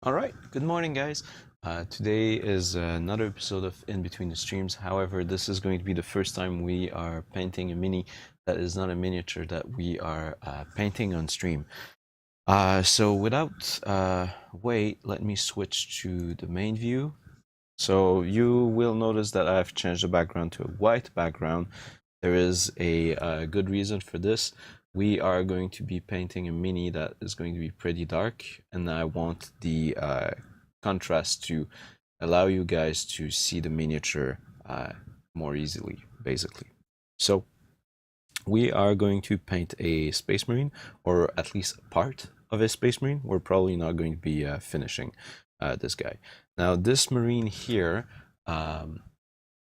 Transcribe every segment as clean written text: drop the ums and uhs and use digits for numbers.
All right, good morning, guys. Today is another episode of In Between the Streams. However, this is going to be the first time we are painting a mini that is not a miniature that we are painting on stream. So without wait, let me switch to the main view. So you will notice that I've changed the background to a white background. There is a good reason for this. We are going to be painting a mini that is going to be pretty dark, and I want the contrast to allow you guys to see the miniature more easily, basically. So we are going to paint a Space Marine, or at least part of a Space Marine. We're probably not going to be finishing this guy. Now, this Marine here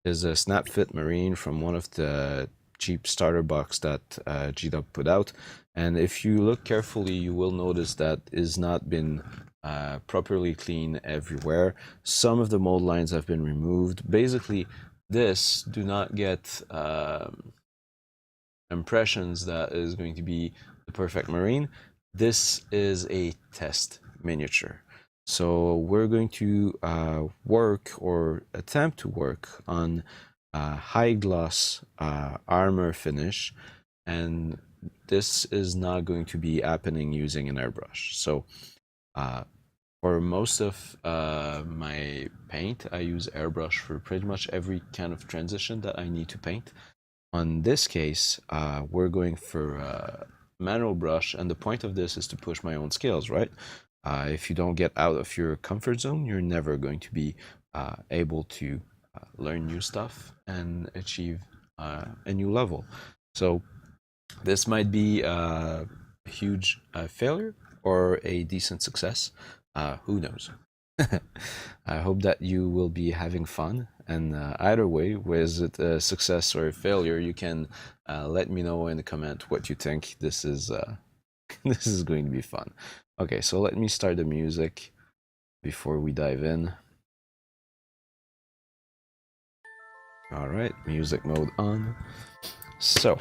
is a Snap Fit Marine from one of the cheap starter box that GDub put out. And if you look carefully, you will notice that is not been properly cleaned everywhere. Some of the mold lines have been removed. Basically, this do not get impressions that is going to be the perfect Marine. This is a test miniature. So we're going to work or attempt to work on high gloss armor finish, and this is not going to be happening using an airbrush. So for most of my paint, I use airbrush for pretty much every kind of transition that I need to paint. On this case, we're going for manual brush, and the point of this is to push my own skills, right? If you don't get out of your comfort zone, you're never going to be able to learn new stuff and achieve a new level. So this might be a huge failure or a decent success. Who knows? I hope that you will be having fun, and either way, was it a success or a failure, you can let me know in the comment what you think. This is this is going to be fun. Okay, so let me start the music before we dive in. All right, music mode on. So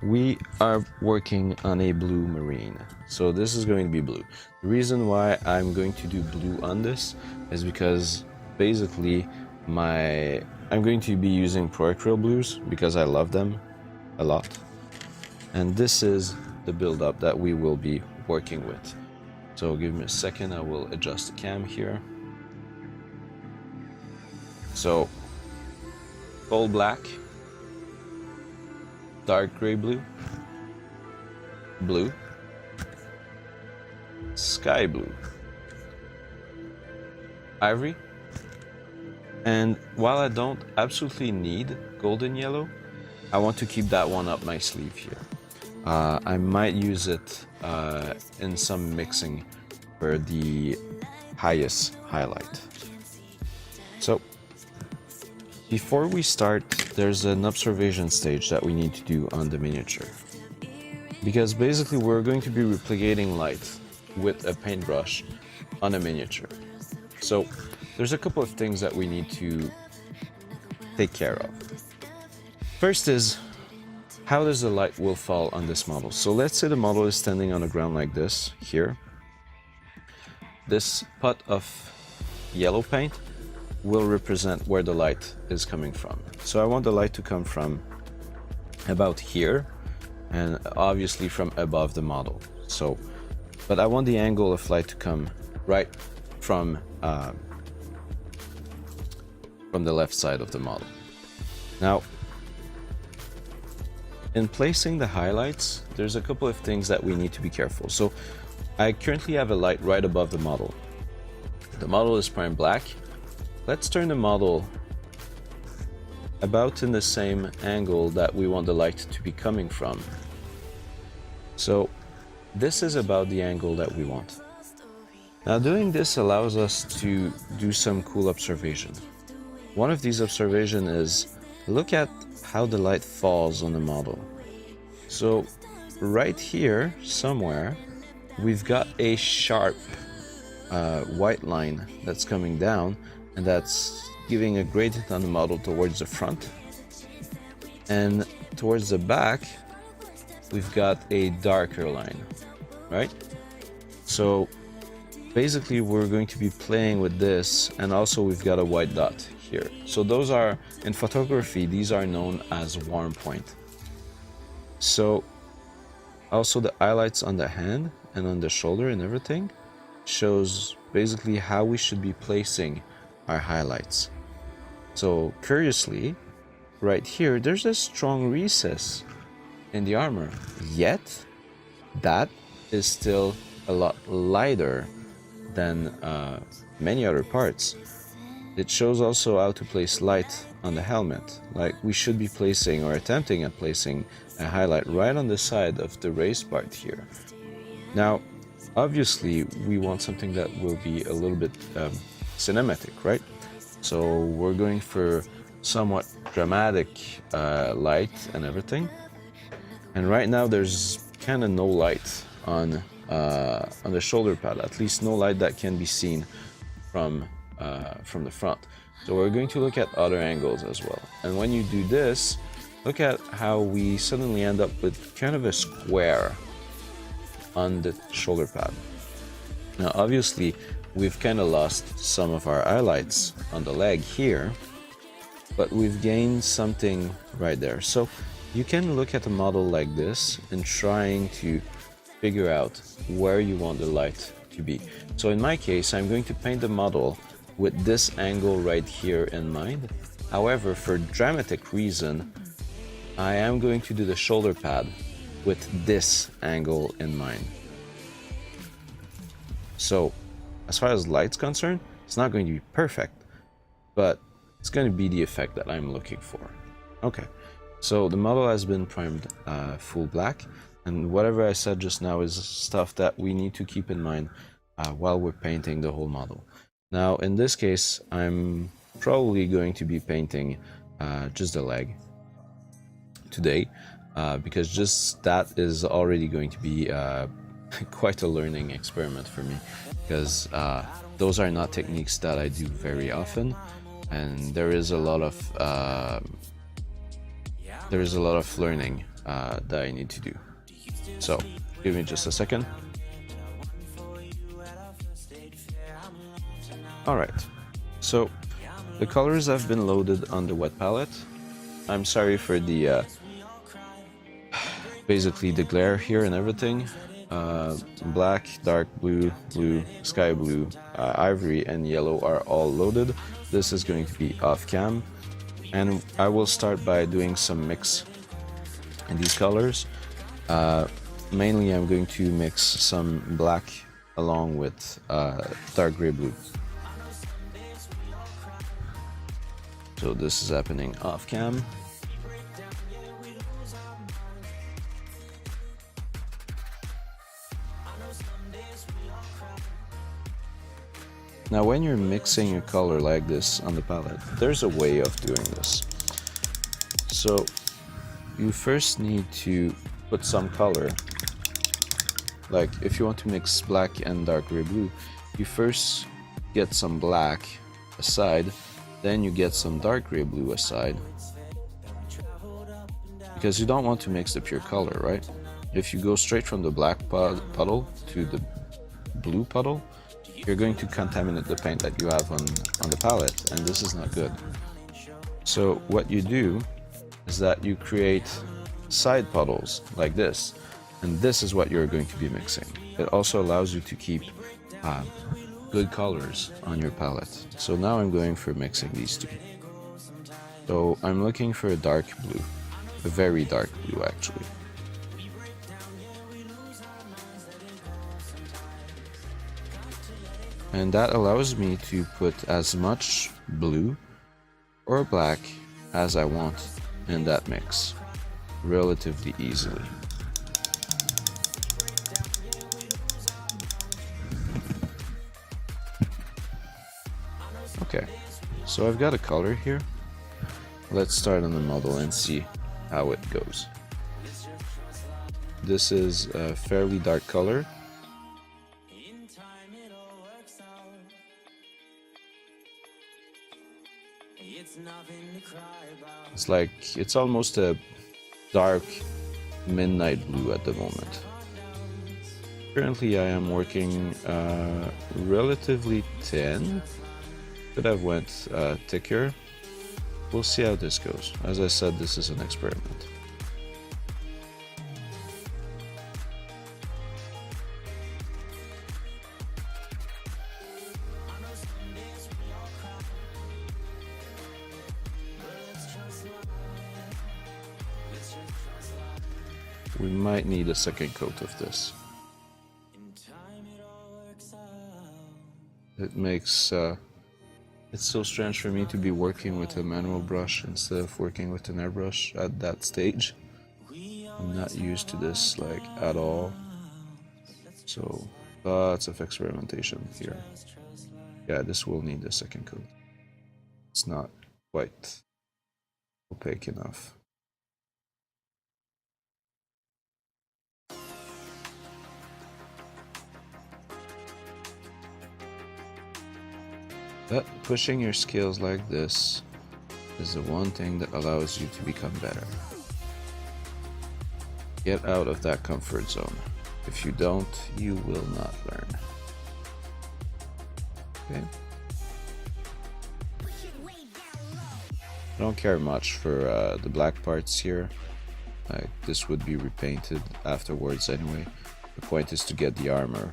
we are working on a blue marine. So this is going to be blue. The reason why I'm going to do blue on this is because basically I'm going to be using Pro blues because I love them a lot. And this is the build-up that we will be working with. So give me a second, I will adjust the cam here. So full black, dark gray blue, blue, sky blue, ivory, and while I don't absolutely need golden yellow, I want to keep that one up my sleeve here. I might use it in some mixing for the highest highlight. So before we start, there's an observation stage that we need to do on the miniature. Because basically we're going to be replicating light with a paintbrush on a miniature. So there's a couple of things that we need to take care of. First is, how does the light will fall on this model? So let's say the model is standing on the ground like this, here. This pot of yellow paint will represent where the light is coming from. So I want the light to come from about here, and obviously from above the model. So, but I want the angle of light to come right from the left side of the model. Now, in placing the highlights, there's a couple of things that we need to be careful. So I currently have a light right above the model. The model is prime black. Let's turn the model about in the same angle that we want the light to be coming from. So this is about the angle that we want. Now doing this allows us to do some cool observation. One of these observations is, look at how the light falls on the model. So right here somewhere we've got a sharp white line that's coming down, and that's giving a gradient on the model towards the front, and towards the back we've got a darker line, right? So basically we're going to be playing with this, and also we've got a white dot here. So those are, in photography, these are known as warm point. So also the highlights on the hand and on the shoulder and everything shows basically how we should be placing our highlights. So curiously, right here, there's a strong recess in the armor, yet that is still a lot lighter than many other parts. It shows also how to place light on the helmet. Like we should be placing or attempting at placing a highlight right on the side of the raised part here. Now, obviously, we want something that will be a little bit cinematic, right? So we're going for somewhat dramatic light and everything. And right now there's kind of no light on the shoulder pad, at least no light that can be seen from the front. So we're going to look at other angles as well. And when you do this, look at how we suddenly end up with kind of a square on the shoulder pad. Now obviously we've kind of lost some of our highlights on the leg here, but we've gained something right there. So you can look at a model like this and trying to figure out where you want the light to be. So in my case, I'm going to paint the model with this angle right here in mind. However, for dramatic reason, I am going to do the shoulder pad with this angle in mind. So as far as light's concerned, it's not going to be perfect, but it's going to be the effect that I'm looking for. Okay, so the model has been primed full black, and whatever I said just now is stuff that we need to keep in mind while we're painting the whole model. Now in this case, I'm probably going to be painting just the leg today, because just that is already going to be quite a learning experiment for me, because those are not techniques that I do very often, and there is a lot of learning that I need to do. So give me just a second. All right, so the colors have been loaded on the wet palette. I'm sorry for the basically the glare here and everything. Black, dark blue, blue, sky blue, ivory, and yellow are all loaded. This is going to be off cam, and I will start by doing some mix in these colors. Mainly I'm going to mix some black along with dark gray blue. So this is happening off cam. Now when you're mixing a color like this on the palette, there's a way of doing this. So you first need to put some color. Like if you want to mix black and dark gray blue, you first get some black aside, then you get some dark gray blue aside, because you don't want to mix the pure color, right? If you go straight from the black puddle to the blue puddle, you're going to contaminate the paint that you have on the palette, and this is not good. So what you do is that you create side puddles like this, and this is what you're going to be mixing. It also allows you to keep good colors on your palette. So now I'm going for mixing these two. So I'm looking for a dark blue, a very dark blue actually. And that allows me to put as much blue or black as I want in that mix relatively easily. Okay, so I've got a color here. Let's start on the model and see how it goes. This is a fairly dark color. It's like, it's almost a dark midnight blue at the moment. Currently I am working relatively thin. Could have went thicker. We'll see how this goes. As I said, this is an experiment. We might need a second coat of this. It makes it's so strange for me to be working with a manual brush instead of working with an airbrush at that stage. I'm not used to this like at all. So lots of experimentation here. Yeah, this will need a second coat. It's not quite opaque enough. But pushing your skills like this is the one thing that allows you to become better. Get out of that comfort zone. If you don't, you will not learn. Okay? I don't care much for the black parts here. Like, this would be repainted afterwards anyway. The point is to get the armor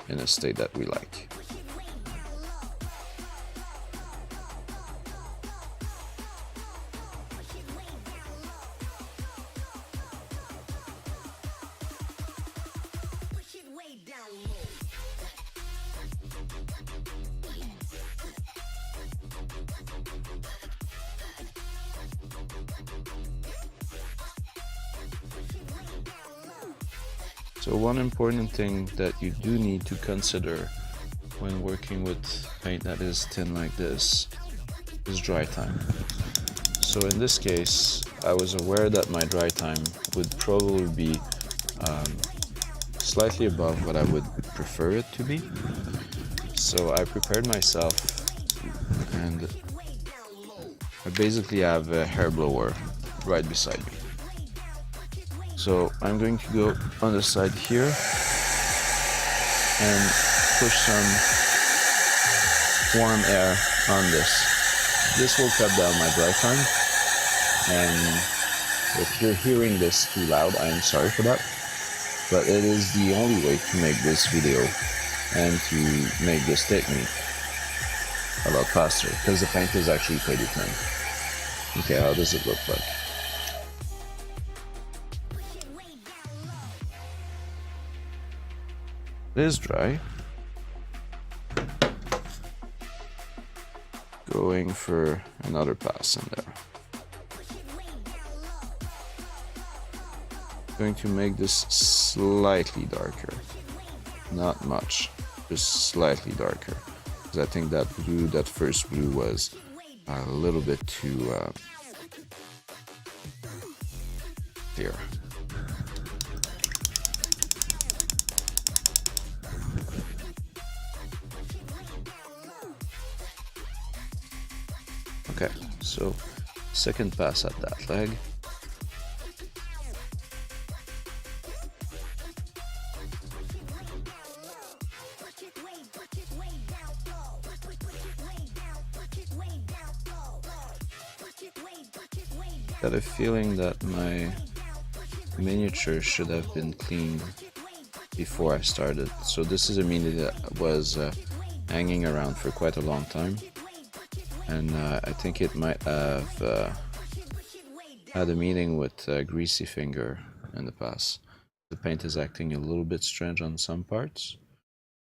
in a state that we like. So one important thing that you do need to consider when working with paint that is thin like this is dry time. So in this case, I was aware that my dry time would probably be slightly above what I would prefer it to be. So I prepared myself, and I basically have a hair blower right beside me. So I'm going to go on the side here and push some warm air on this. This will cut down my dry time, and if you're hearing this too loud, I am sorry for that, but it is the only way to make this video and to make this technique a lot faster, because the paint is actually pretty thin. Okay, how does it look like? It is dry. Going for another pass in there. Going to make this slightly darker. Not much, just slightly darker. Because I think that blue, that first blue was a little bit too clear. Okay, so second pass at that leg. Got a feeling that my miniature should have been cleaned before I started. So this is a mini that was hanging around for quite a long time. And I think it might have had a meeting with Greasy Finger in the past. The paint is acting a little bit strange on some parts.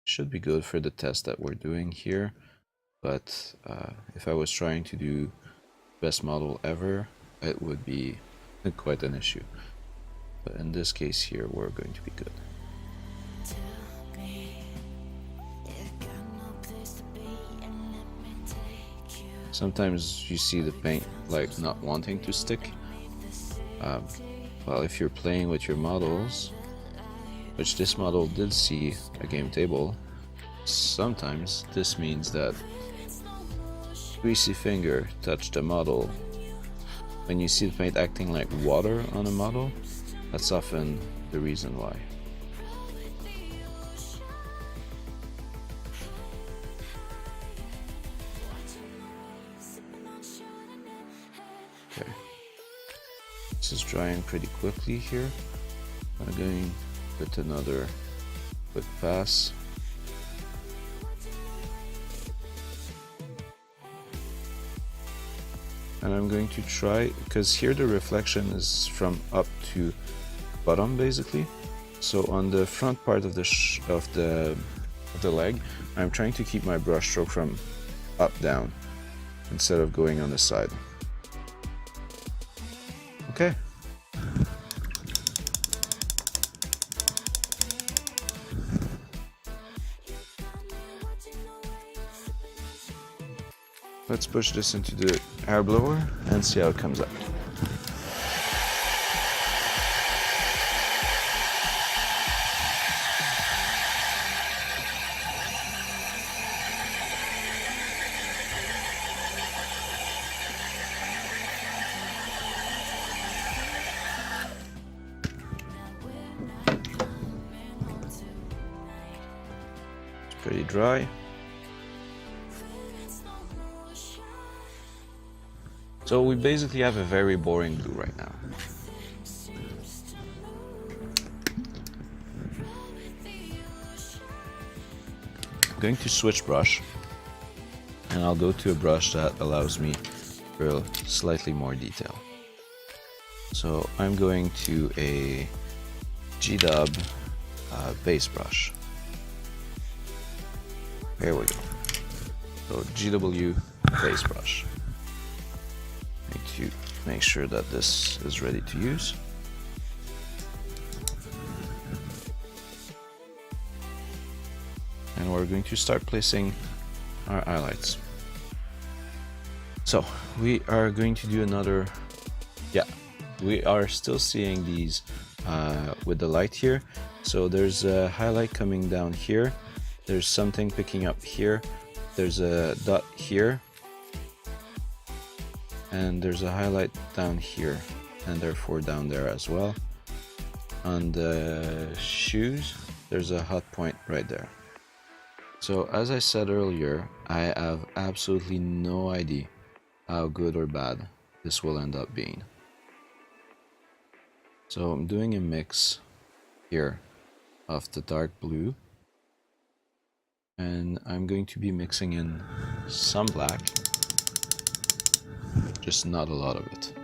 Should be good for the test that we're doing here, but if I was trying to do best model ever, it would be quite an issue. But in this case here, we're going to be good. Sometimes you see the paint like not wanting to stick. Well, if you're playing with your models, which this model did see a game table, sometimes this means that Greasy Finger touched the model. When you see the paint acting like water on a model, that's often the reason why. This is drying pretty quickly here. I'm going with another quick pass. And I'm going to try, because here the reflection is from up to bottom basically. So on the front part of the leg, I'm trying to keep my brush stroke from up down instead of going on the side. Okay. Let's push this into the air blower and see how it comes out. It's pretty dry. So we basically have a very boring blue right now. I'm going to switch brush, and I'll go to a brush that allows me for slightly more detail. So I'm going to a G-Dub base brush. There we go. So GW base brush. To make sure that this is ready to use. And we're going to start placing our highlights. So we are going to do another, we are still seeing these with the light here. So there's a highlight coming down here. There's something picking up here. There's a dot here. And there's a highlight down here, and therefore down there as well. On the shoes, there's a hot point right there. So as I said earlier, I have absolutely no idea how good or bad this will end up being. So I'm doing a mix here of the dark blue, and I'm going to be mixing in some black, just not a lot of it.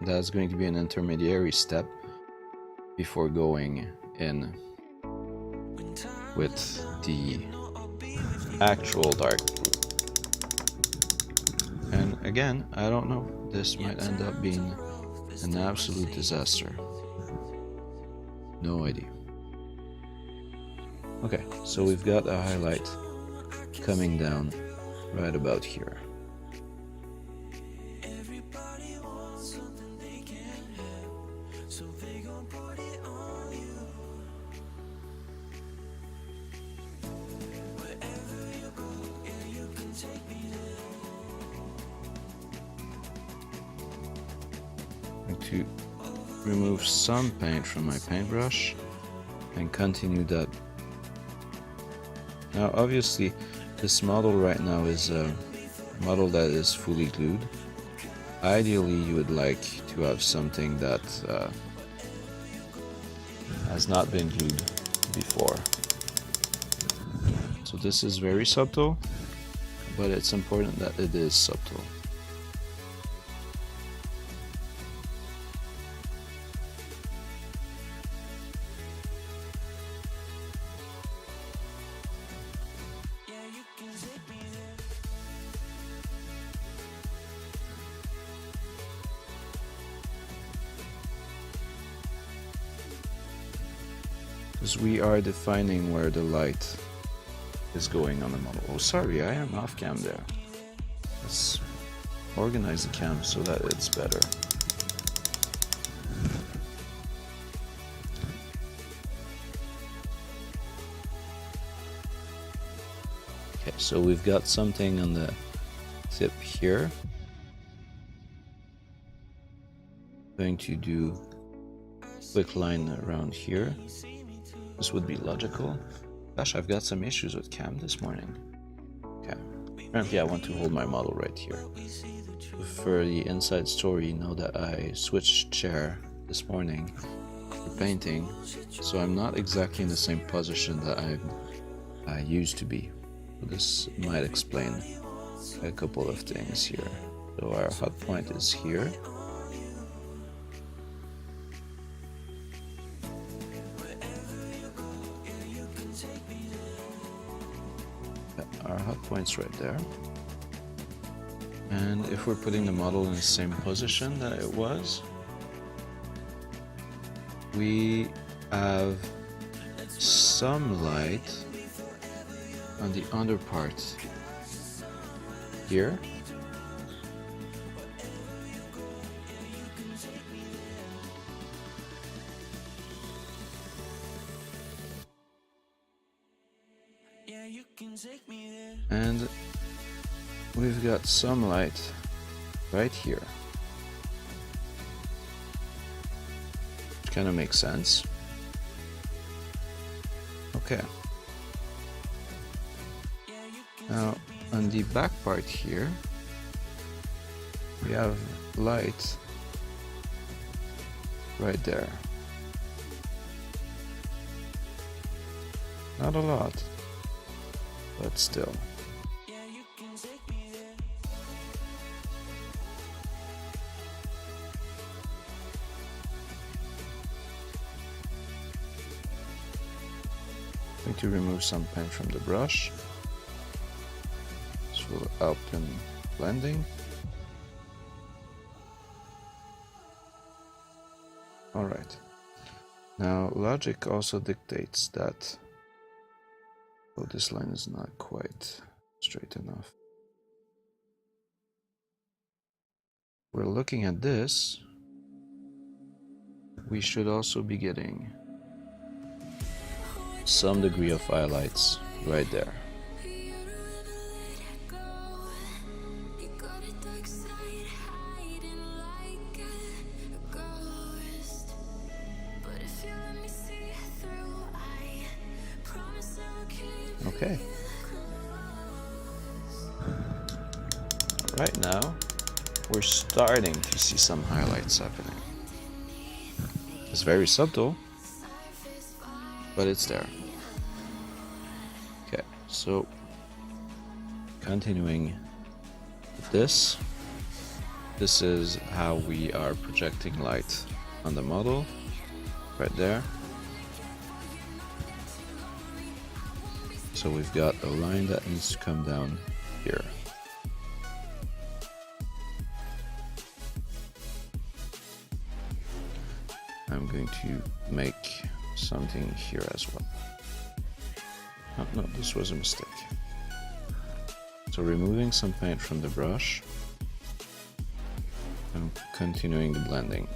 That's going to be an intermediary step before going in with the actual dark blue. And again, I don't know, this might end up being an absolute disaster. No idea. Okay, so we've got a highlight coming down right about here. To remove some paint from my paintbrush and continue that. Now obviously this model right now is a model that is fully glued. Ideally you would like to have something that has not been glued before. So this is very subtle, but it's important that it is subtle. Because we are defining where the light is going on the model. Oh, sorry, I am off cam there. Let's organize the cam so that it's better. Okay, so we've got something on the tip here. Going to do a quick line around here. This would be logical. Gosh, I've got some issues with cam this morning. Okay. Apparently I want to hold my model right here. For the inside story, know that I switched chair this morning for painting, so I'm not exactly in the same position that I used to be. This might explain a couple of things here. So our hot point is here. Our hot point's right there. And if we're putting the model in the same position that it was, we have some light on the under part here. And we've got some light right here, which kind of makes sense. Okay. Now, on the back part here, we have light right there. Not a lot, but still. Going to remove some paint from the brush. This will help in blending. Alright. Now logic also dictates that this line is not quite straight enough. We're looking at this. We should also be getting some degree of highlights right there. Okay. Right now, we're starting to see some highlights happening. It's very subtle, but it's there. Okay, so continuing with this is how we are projecting light on the model, right there. So we've got a line that needs to come down here. I'm going to make something here as well. Oh, no, this was a mistake. So removing some paint from the brush and continuing the blending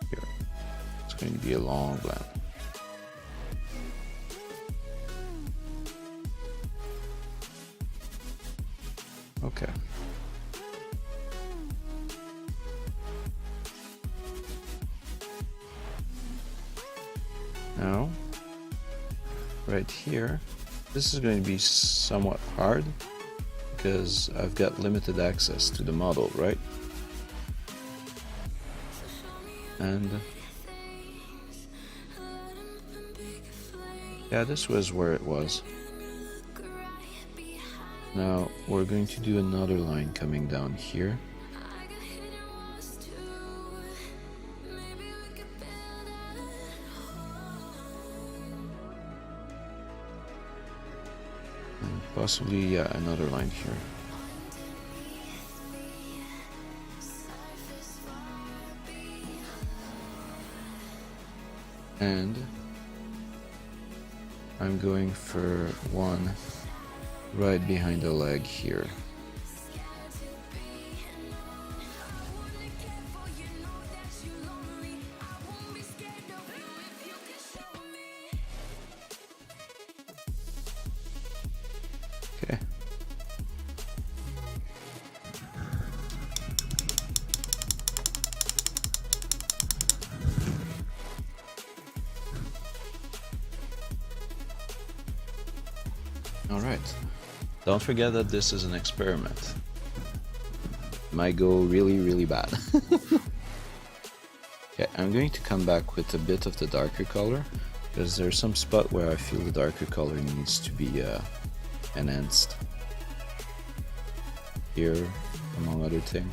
here. It's going to be a long blend. Okay. Now, right here, this is going to be somewhat hard because I've got limited access to the model, right? And yeah, this was where it was. Now we're going to do another line coming down here. And possibly, yeah, another line here. And I'm going for one right behind the leg here. Okay. Alright, don't forget that this is an experiment. Might go really bad. Okay, I'm going to come back with a bit of the darker color, because there's some spot where I feel the darker color needs to be enhanced. Here, among other things.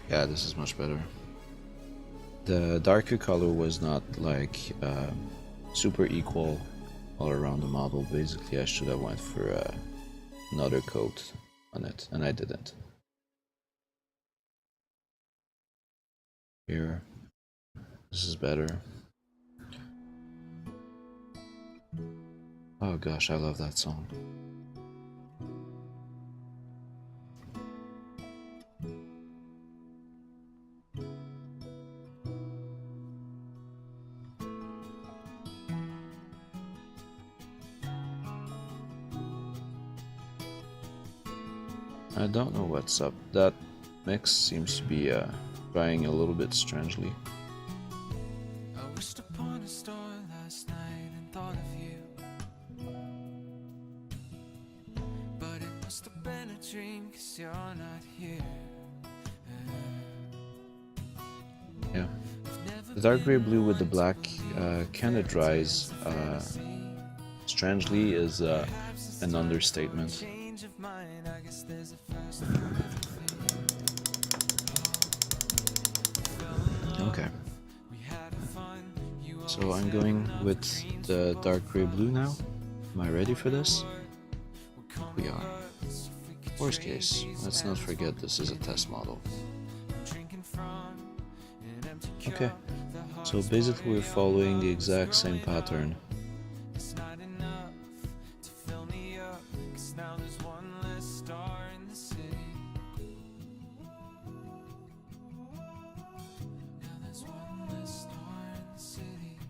Yeah, this is much better. The darker color was not like super equal all around the model. Basically, I should have went for another coat on it, and I didn't. Here, this is better. Oh gosh, I love that song. I don't know what's up. That mix seems to be trying a little bit strangely. I wished upon a star last night and thought of you, but it must have been a dream 'cause you're not here. Yeah, the dark gray blue with the black kind of dries strangely is an understatement. Okay, so I'm going with the dark gray blue now. Am I ready for this? We are. Worst case, let's not forget this is a test model. Okay, so basically we're following the exact same pattern.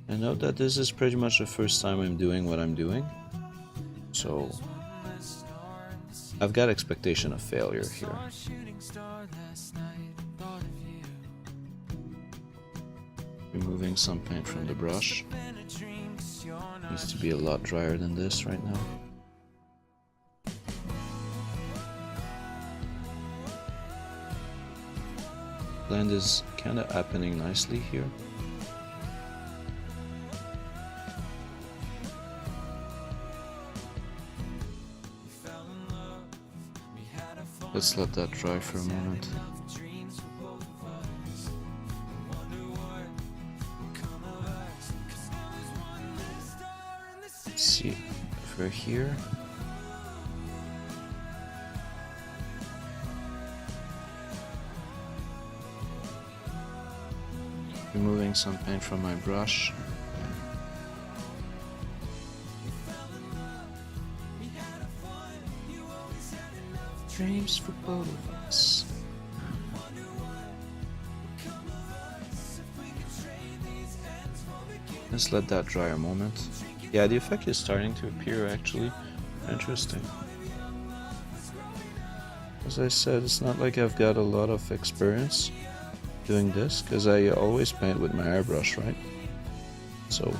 I know that this is pretty much the first time I'm doing what I'm doing, so I've got expectation of failure here. Removing some paint from the brush. Needs to be a lot drier than this right now. Blend is kind of happening nicely here. Let's let that dry for a moment. Let's see if we're here. Removing some paint from my brush. Dreams for both of us. Let's let that dry a moment. Yeah, the effect is starting to appear actually. Interesting. As I said, it's not like I've got a lot of experience doing this, because I always paint with my airbrush, right? So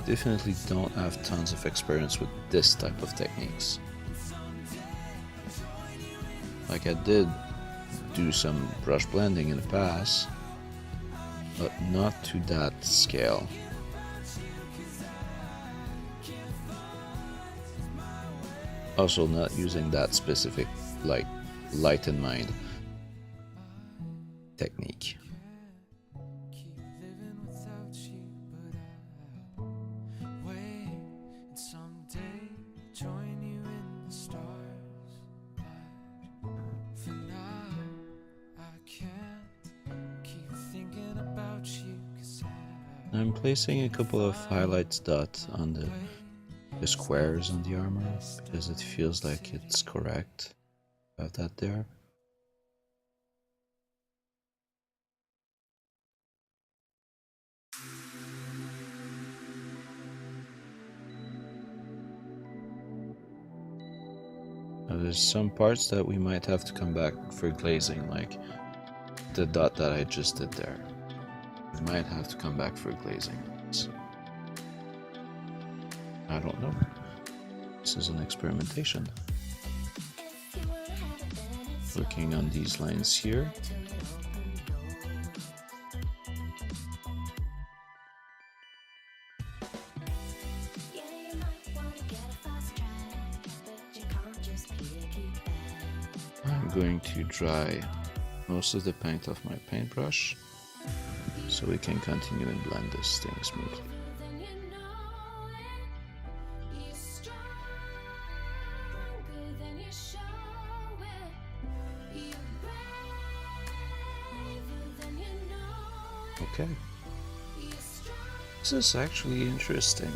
definitely don't have tons of experience with this type of techniques. Like I did do some brush blending in the past, but not to that scale. Also not using that specific like light in mind technique. I'm placing a couple of highlights dots on the squares on the armor because it feels like it's correct. Have that there. there's some parts that we might have to come back for glazing, like the dot that I just did there. We might have to come back for glazing. I don't know. This is an experimentation. Working on these lines here. I'm going to dry most of the paint off my paintbrush so we can continue and blend this thing smoothly. Okay. This is actually interesting.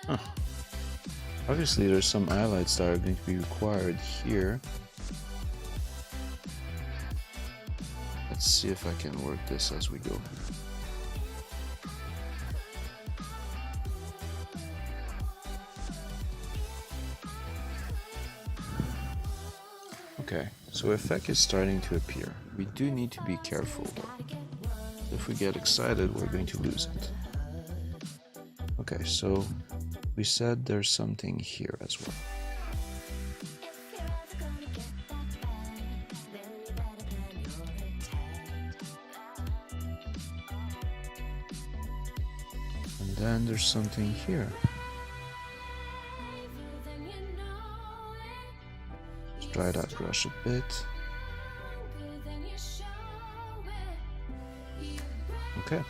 Huh. Obviously there's some highlights that are going to be required here. Let's see if I can work this as we go. Okay, so effect is starting to appear. We do need to be careful though. If we get excited, we're going to lose it. Okay, so we said there's something here as well. And then there's something here. Let's dry that brush a bit. Okay.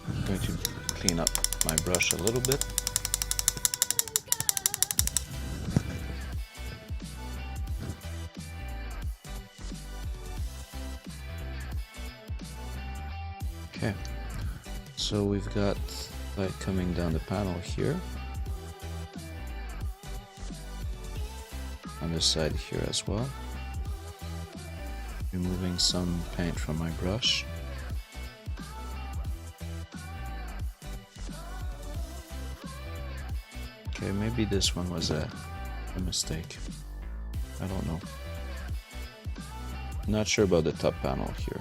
I'm going to clean up my brush a little bit. Okay, so we've got light coming down the panel here. On this side here as well. Removing some paint from my brush. Okay, maybe this one was a mistake. I don't know. Not sure about the top panel here.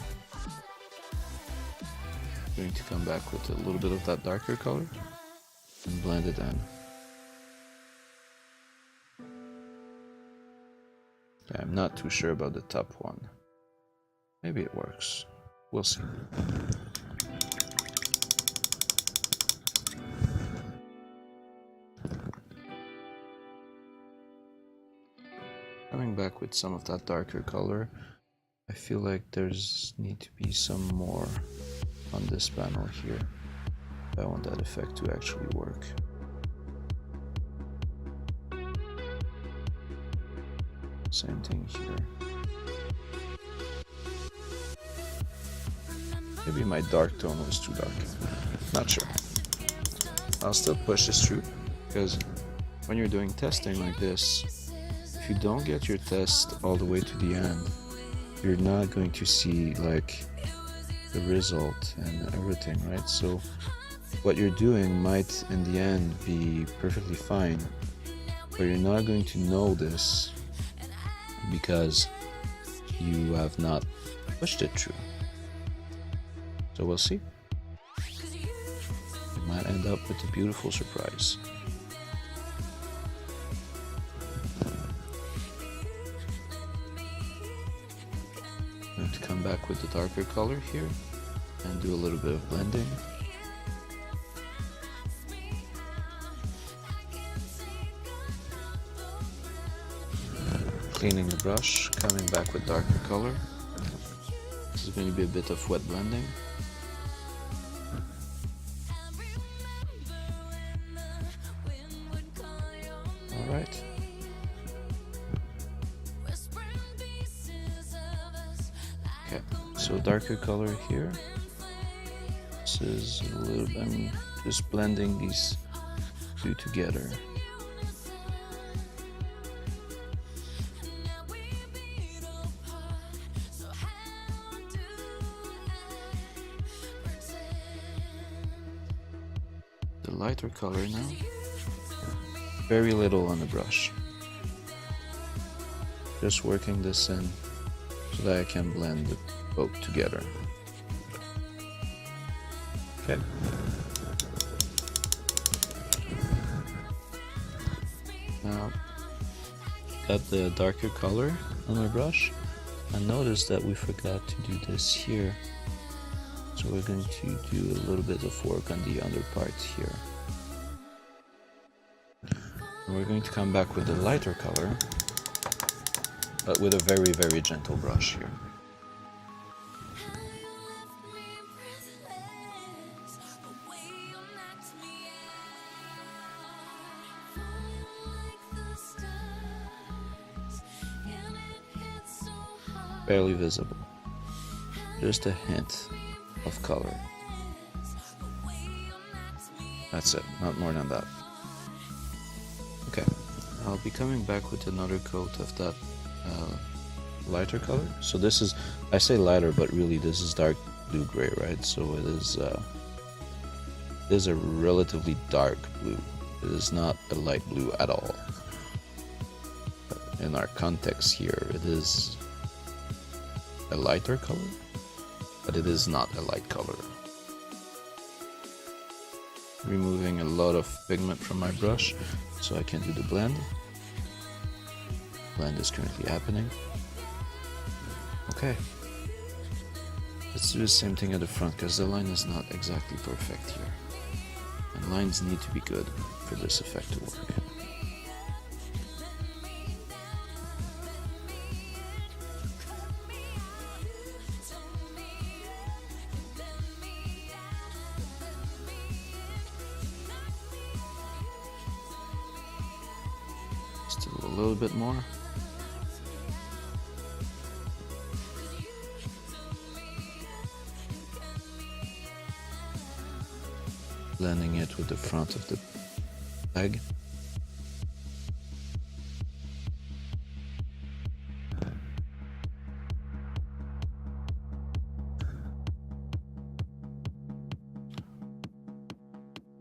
Going to come back with a little bit of that darker color and blend it in. Okay, I'm not too sure about the top one. Maybe it works. We'll see. Coming back with some of that darker color, I feel like there's need to be some more on this panel here. I want that effect to actually work. Same thing here. Maybe my dark tone was too dark. Not sure. I'll still push this through, because when you're doing testing like this, if you don't get your test all the way to the end, you're not going to see like the result and everything, right? So what you're doing might in the end be perfectly fine, but you're not going to know this because you have not pushed it through. So we'll see. We might end up with a beautiful surprise. I'm going to come back with the darker color here and do a little bit of blending. Cleaning the brush, coming back with darker color. This is going to be a bit of wet blending. Alright. Okay, so darker color here. This is a little bit, I'm just blending these two together. the lighter color now. Very little on the brush. Just working this in so that I can blend the both together. Okay. Now, got the darker color on our brush. And notice that we forgot to do this here. So we're going to do a little bit of work on the under parts here. And we're going to come back with a lighter color, but with a very, very gentle brush here. Barely visible. Just a hint of color. That's it, not more than that. Okay, I'll be coming back with another coat of that lighter color. So this is, I say lighter, but really this is dark blue gray, right? So it is a relatively dark blue. It is not a light blue at all. In our context here, it is a lighter color, but it is not a light color. Removing a lot of pigment from my brush so I can do the blend. Blend is currently happening. Okay. Let's do the same thing at the front because the line is not exactly perfect here. And lines need to be good for this effect to work. Still a little bit more. Blending it with the front of the bag.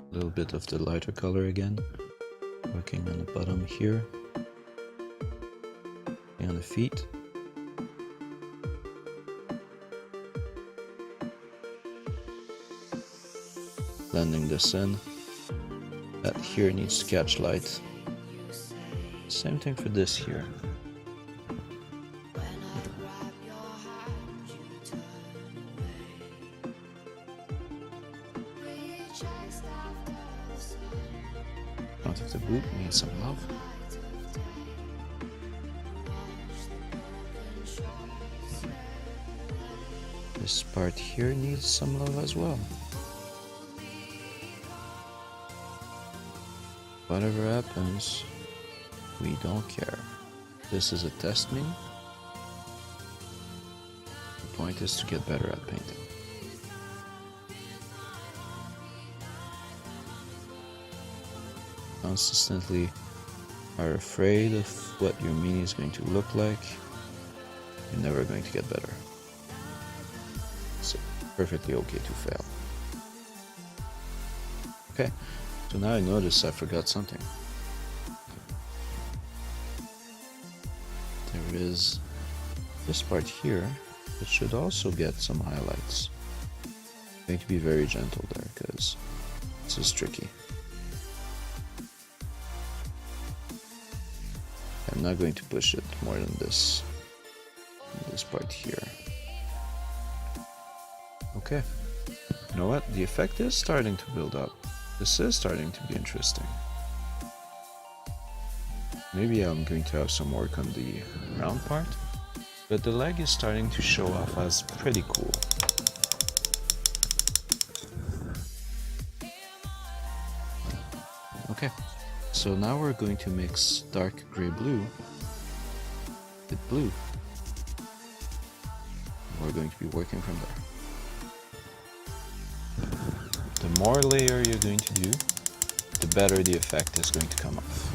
A little bit of the lighter color again. Working on the bottom here. And the feet. Blending this in. That here needs to catch light. Same thing for this here. Front of the boot needs some love. This part here needs some love as well. Whatever happens, we don't care. This is a test mini. The point is to get better at painting. Consistently are afraid of what your mini is going to look like, you're never going to get better. It's perfectly okay to fail. Okay. So now I notice I forgot something. There is this part here that should also get some highlights. I'm going to be very gentle there because this is tricky. I'm not going to push it more than this part here. Okay. You know what? The effect is starting to build up. This is starting to be interesting. Maybe I'm going to have some work on the round part, but the leg is starting to show off as pretty cool. Okay, so now we're going to mix dark gray blue with blue. We're going to be working from there. The more layer you're going to do, the better the effect is going to come off.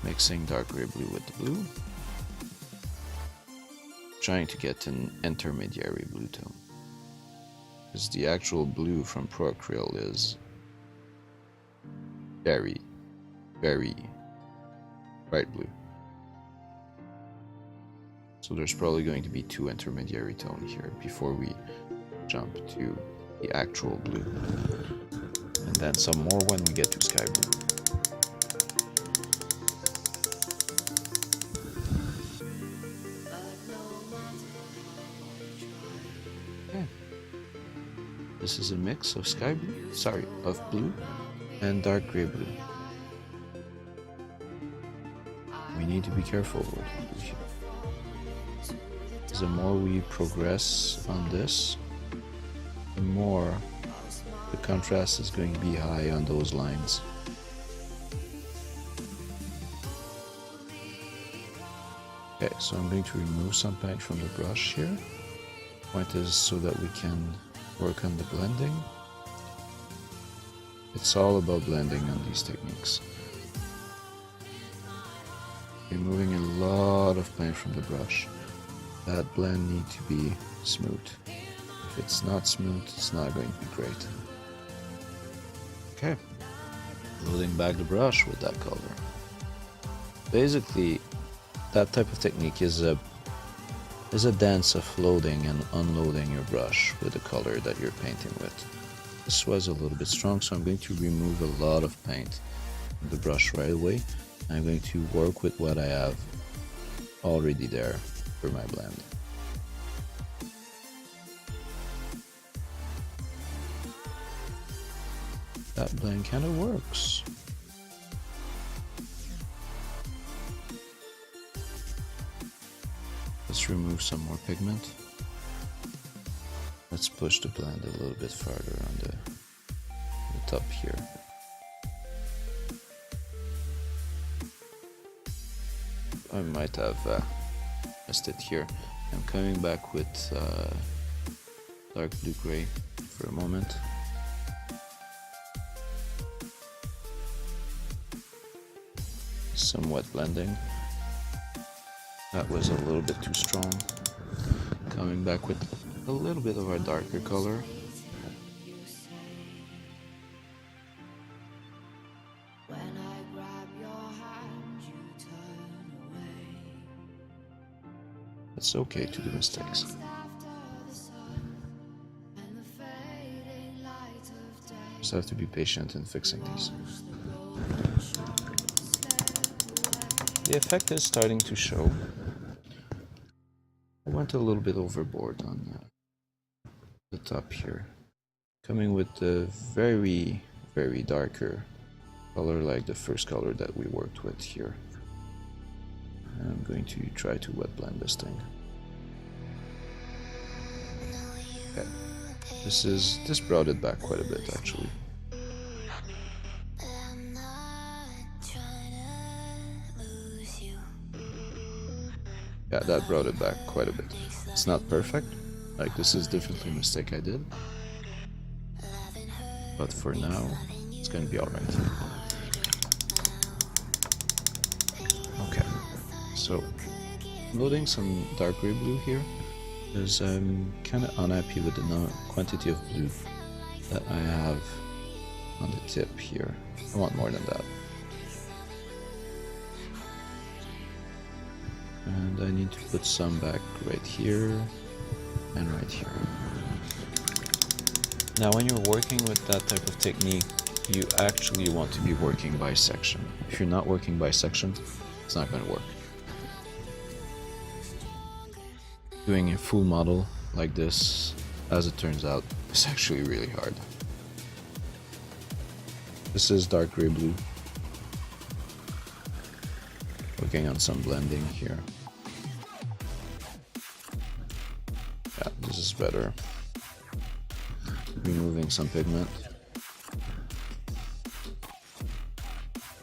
Mixing dark gray blue with the blue. trying to get an intermediary blue tone. Because the actual blue from Pro Acryl is very, very bright blue. So there's probably going to be two intermediary tones here before we jump to the actual blue. And then some more when we get to sky blue. Okay. This is a mix of sky blue, of blue and dark gray blue. We need to be careful with what we do here. The more we progress on this, the more the contrast is going to be high on those lines. Okay, so I'm going to remove some paint from the brush here. Point is so that we can work on the blending. It's all about blending on these techniques. Removing a lot of paint from the brush. That blend needs to be smooth. If it's not smooth, it's not going to be great. Okay, loading back the brush with that color. Basically, that type of technique is a dance of loading and unloading your brush with the color that you're painting with. This was a little bit strong, so I'm going to remove a lot of paint from the brush right away. I'm going to work with what I have already there for my blend. That blend kind of works. Let's remove some more pigment. Let's push the blend a little bit farther on the top here. I might have missed it here. I'm coming back with dark blue gray for a moment. Some wet blending. That was a little bit too strong. Coming back with a little bit of our darker color. It's okay to do mistakes. Just have to be patient in fixing these. The effect is starting to show. I went a little bit overboard on the top here. Coming with the very, very darker color like the first color that we worked with here. And I'm going to try to wet blend this thing. Okay. This brought it back quite a bit actually. Yeah, that brought it back quite a bit. It's not perfect. Like, this is definitely a mistake I did. But for now, it's gonna be alright. Okay. So, loading some dark gray blue here, because I'm kind of unhappy with the quantity of blue that I have on the tip here. I want more than that. And I need to put some back right here and right here. Now when you're working with that type of technique, you actually want to be working by section. If you're not working by section, it's not going to work. Doing a full model like this, as it turns out, is actually really hard. This is dark gray blue. Working on some blending here. Yeah, this is better. Removing some pigment.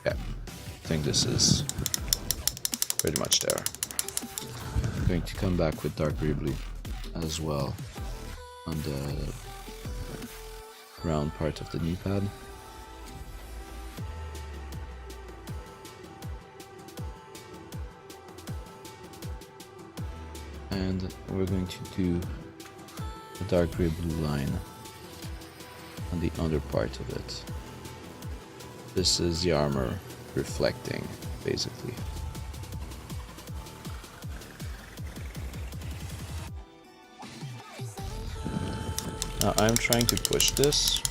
Yeah, I think this is pretty much there. I'm going to come back with dark gray blue as well on the round part of the knee pad. And we're going to do a dark gray blue line on the under part of it. This is the armor reflecting, basically. Now I'm trying to push this.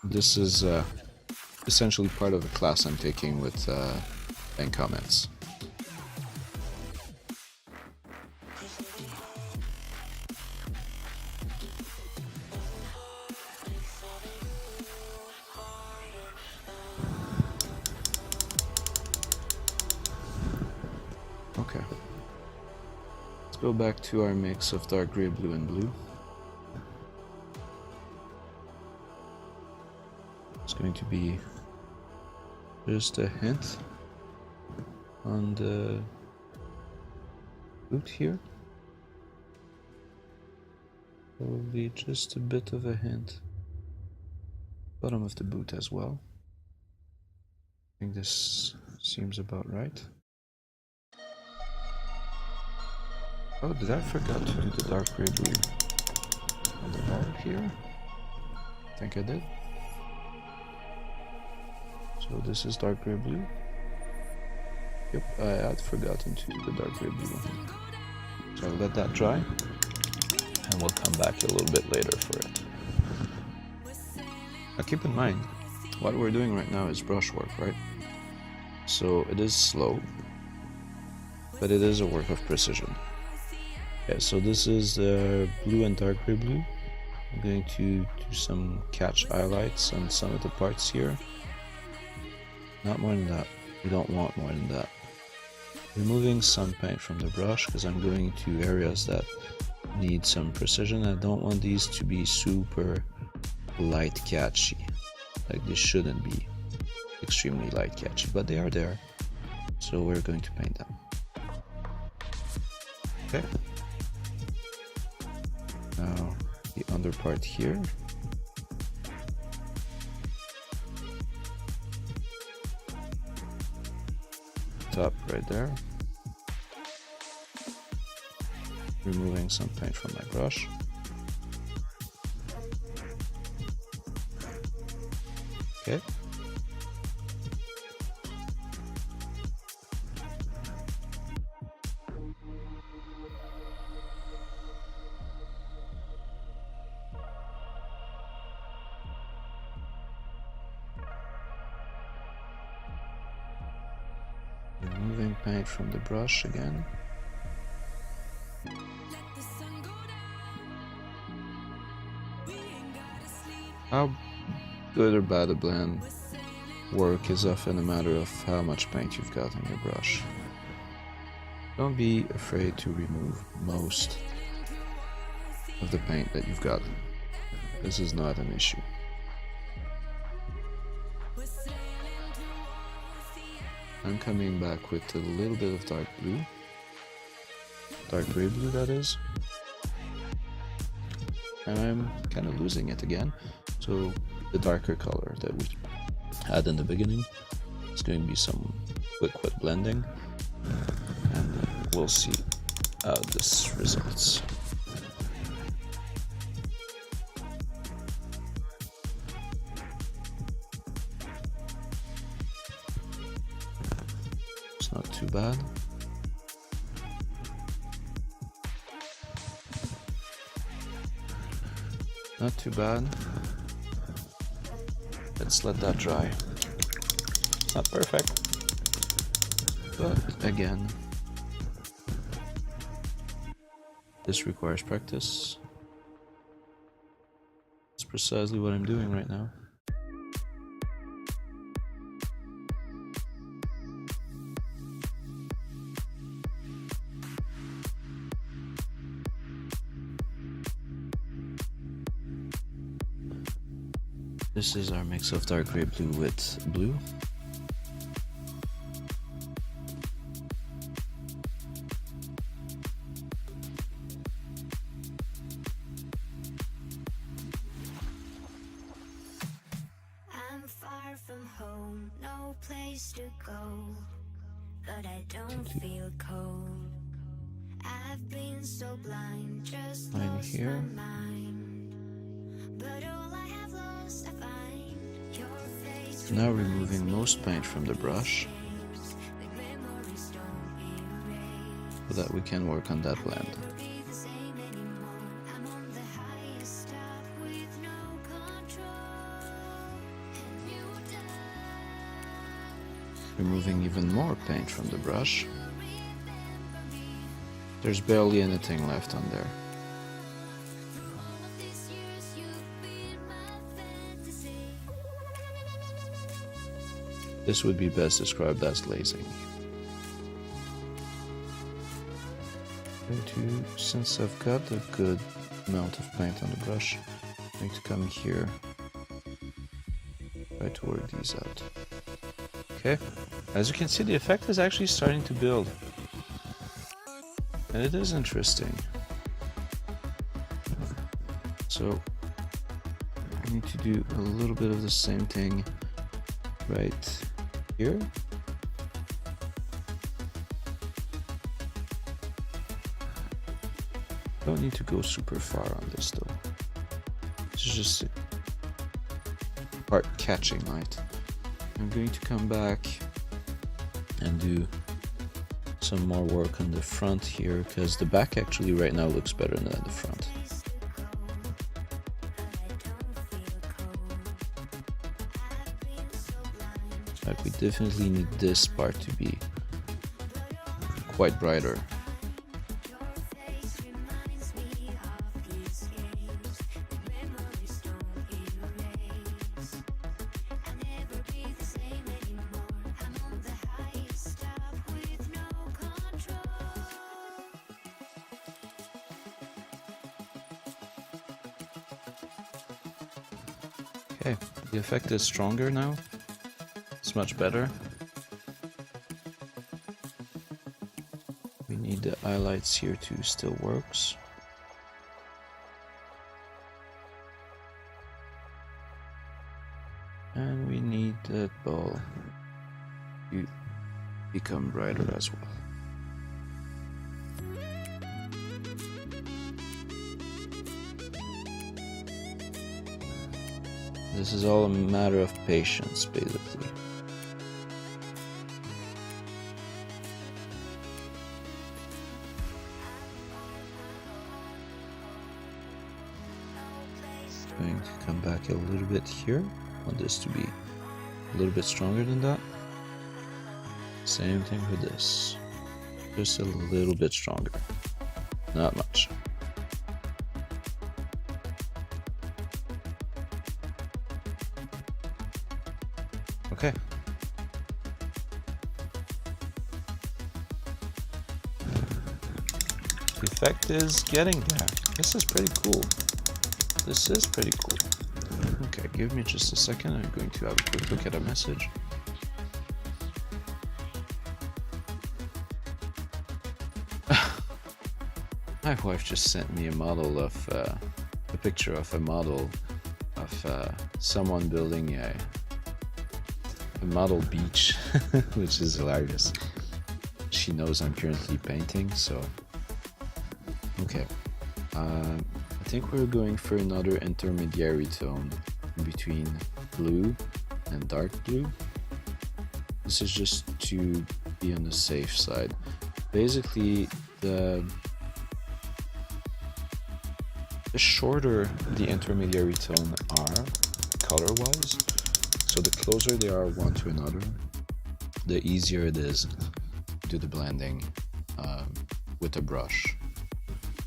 This is essentially part of a class I'm taking with bank comments. Okay. Let's go back to our mix of dark gray, blue, and blue. It's going to be just a hint on the boot here. Probably just a bit of a hint. Bottom of the boot as well. I think this seems about right. Oh, did I forget to do the dark gray blue on the bar here? I think I did. So this is dark gray blue. Yep, I had forgotten to do the dark gray blue. So I'll let that dry, and we'll come back a little bit later for it. Now keep in mind, what we're doing right now is brushwork, right? So it is slow, but it is a work of precision. Okay, so this is blue and dark gray blue. I'm going to do some catch highlights on some of the parts here. Not more than that. We don't want more than that. Removing some paint from the brush because I'm going to areas that need some precision. I don't want these to be super light catchy. Like, this shouldn't be extremely light catchy, but they are there. So we're going to paint them. Okay. Now the under part here. Top right there. Removing some paint from my brush. Okay. Removing paint from the brush again. How good or bad a blend work is often a matter of how much paint you've got on your brush. Don't be afraid to remove most of the paint that you've got. This is not an issue. I'm coming back with a little bit of dark blue. Dark gray blue, that is. And I'm kind of losing it again. So the darker color that we had in the beginning is going to be some quick wet blending. And we'll see how this results. It's not too bad. Not too bad. Let's let that dry. It's not perfect, but again, this requires practice. It's precisely what I'm doing right now. This is our mix of dark gray blue with blue. I'm far from home, no place to go, but I don't feel cold. I've been so blind, just Line lost here. my mind. But all I have lost, I find your face. Now removing most paint from the brush The memories don't erase. so that we can work on that blend. Never be the same anymore. I'm on the highest top with no control. And you die. Removing even more paint from the brush. There's barely anything left on there. All of these years you've been my fantasy. This would be best described as glazing. Since I've got a good amount of paint on the brush, I'm going to come here, try to work these out. Okay, as you can see, the effect is actually starting to build. And it is interesting. So I need to do a little bit of the same thing right here. Don't need to go super far on this though. This is just a part catching light. I'm going to come back and do some more work on the front here because the back actually right now looks better than the front. Like we definitely need this part to be quite brighter. Okay, the effect is stronger now. It's much better. We need the highlights here to still works. And we need that ball to become brighter as well. This is all a matter of patience, basically. Going to come back a little bit here. I want this to be a little bit stronger than that. Same thing with this. Just a little bit stronger. Not much. Okay. The effect is getting there. This is pretty cool. This is pretty cool. Okay, give me just a second. I'm going to have a quick look at a message. My wife just sent me a model of a picture of a model of someone building a model beach, which is hilarious. She knows I'm currently painting, so okay. I think we're going for another intermediary tone between blue and dark blue. This is just to be on the safe side. Basically, the shorter the intermediary tone are color-wise, so the closer they are one to another, the easier it is to do the blending with a brush.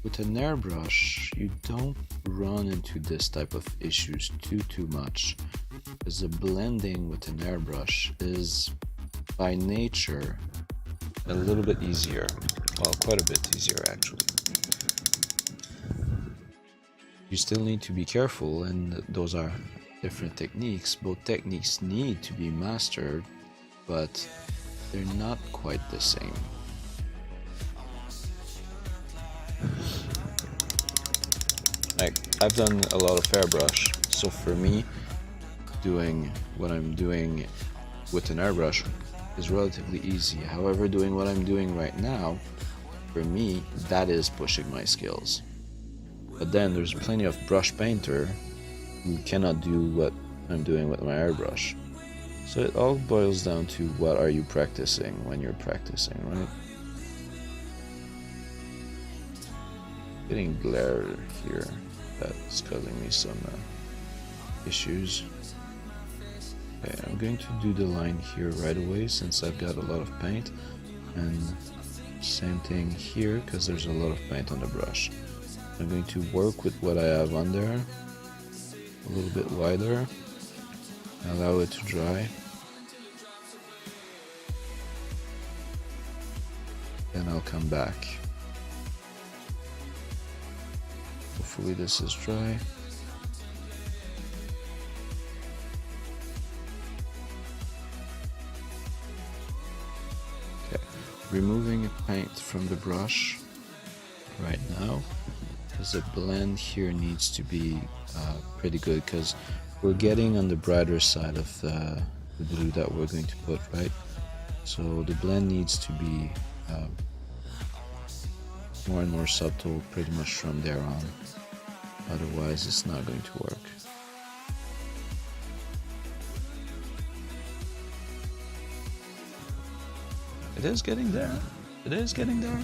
With an airbrush, you don't run into this type of issues too much, because the blending with an airbrush is by nature a little bit easier. Well, quite a bit easier actually. You still need to be careful, and those are different techniques. Both techniques need to be mastered, but they're not quite the same. Like, I've done a lot of airbrush, so for me, doing what I'm doing with an airbrush is relatively easy. However, doing what I'm doing right now For me, that is pushing my skills. But then there's plenty of brush painter who cannot do what I'm doing with my airbrush. So it all boils down to what are you practicing when you're practicing, right? Getting glare here, that's causing me some issues. Okay, I'm going to do the line here right away since I've got a lot of paint, and same thing here because there's a lot of paint on the brush. I'm going to work with what I have on there a little bit wider, allow it to dry. Then I'll come back. Hopefully this is dry. Okay, removing paint from the brush right now because the blend here needs to be pretty good because we're getting on the brighter side of the blue that we're going to put, right? So the blend needs to be more and more subtle pretty much from there on, otherwise it's not going to work. It is getting there. It is getting there.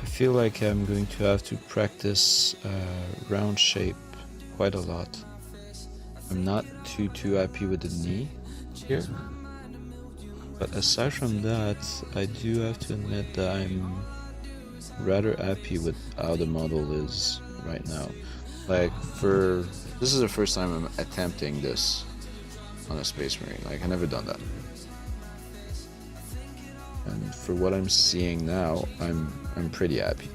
I feel like I'm going to have to practice round shape quite a lot. I'm not too happy with the knee here, but aside from that, I do have to admit that I'm rather happy with how the model is right now. Like this is the first time I'm attempting this on a Space Marine. Like I never done that. And for what I'm seeing now, I'm pretty happy.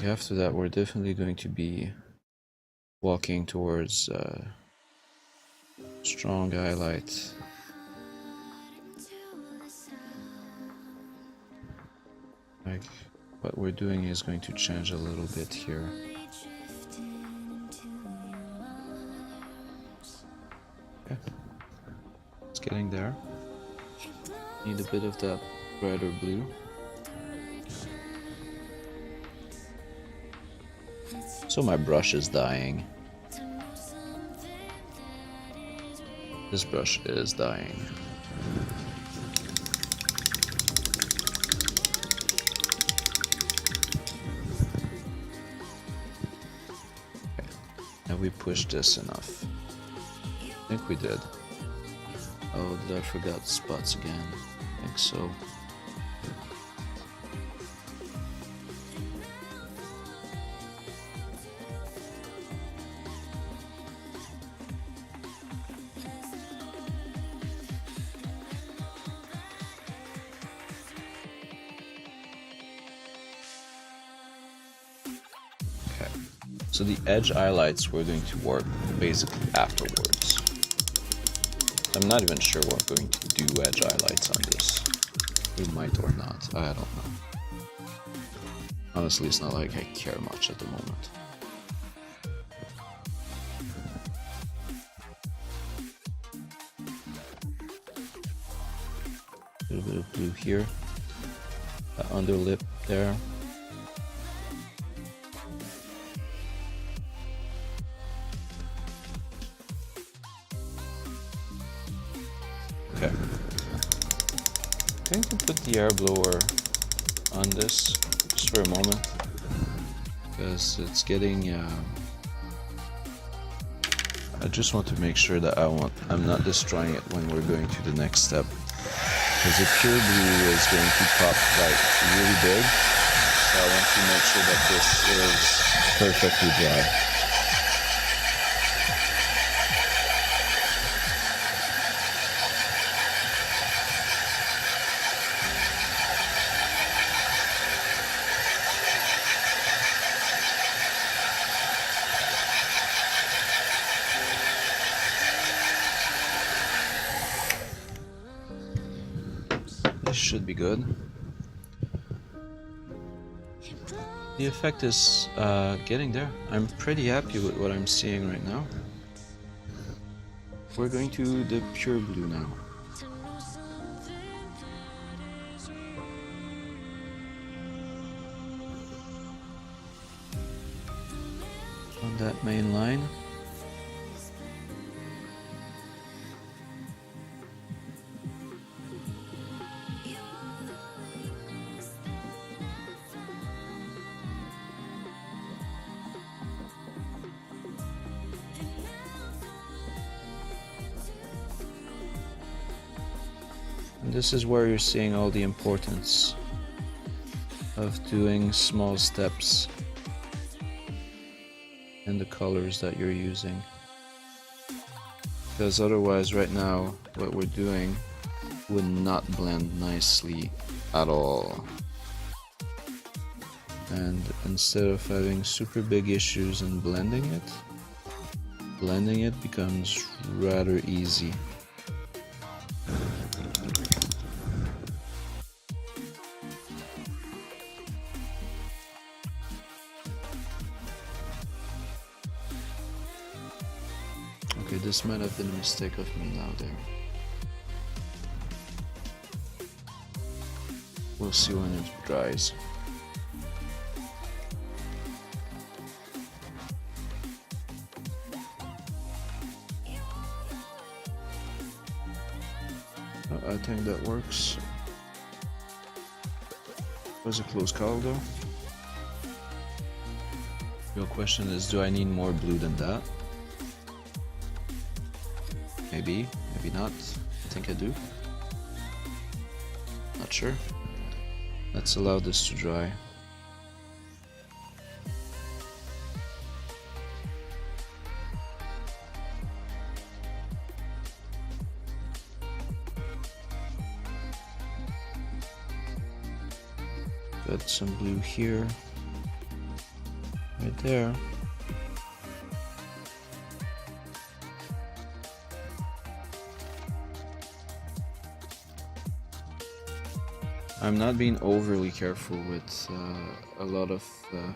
After that, we're definitely going to be walking towards strong highlight. Like what we're doing is going to change a little bit here. Okay. It's getting there. Need a bit of that brighter blue. So my brush is dying. This brush is dying. Okay. Now we pushed this enough. I think we did. Oh, did I forget spots again? I think so. So the edge highlights we're going to work basically afterwards. I'm not even sure we're going to do edge highlights on this. We might or not, I don't know. Honestly, it's not like I care much at the moment. blue here, the underlip there. Okay. I'm going to put the air blower on this just for a moment because it's getting. I just want to make sure that I'm not destroying it when we're going to the next step, because the pure blue is going to pop like really big. So I want to make sure that this is perfectly dry. This should be good. The effect is getting there. I'm pretty happy with what I'm seeing right now. We're going to the pure blue now. On that main line. And this is where you're seeing all the importance of doing small steps in the colors that you're using. Because otherwise right now what we're doing would not blend nicely at all. And instead of having super big issues in blending it becomes rather easy. Okay, this might have been a mistake of me now there. We'll see when it dries. I think that works. Was a close call though. Your question is, do I need more blue than that? Maybe, maybe not. I think I do. Not sure. Let's allow this to dry. Got some blue here, right there. I'm not being overly careful with a lot of the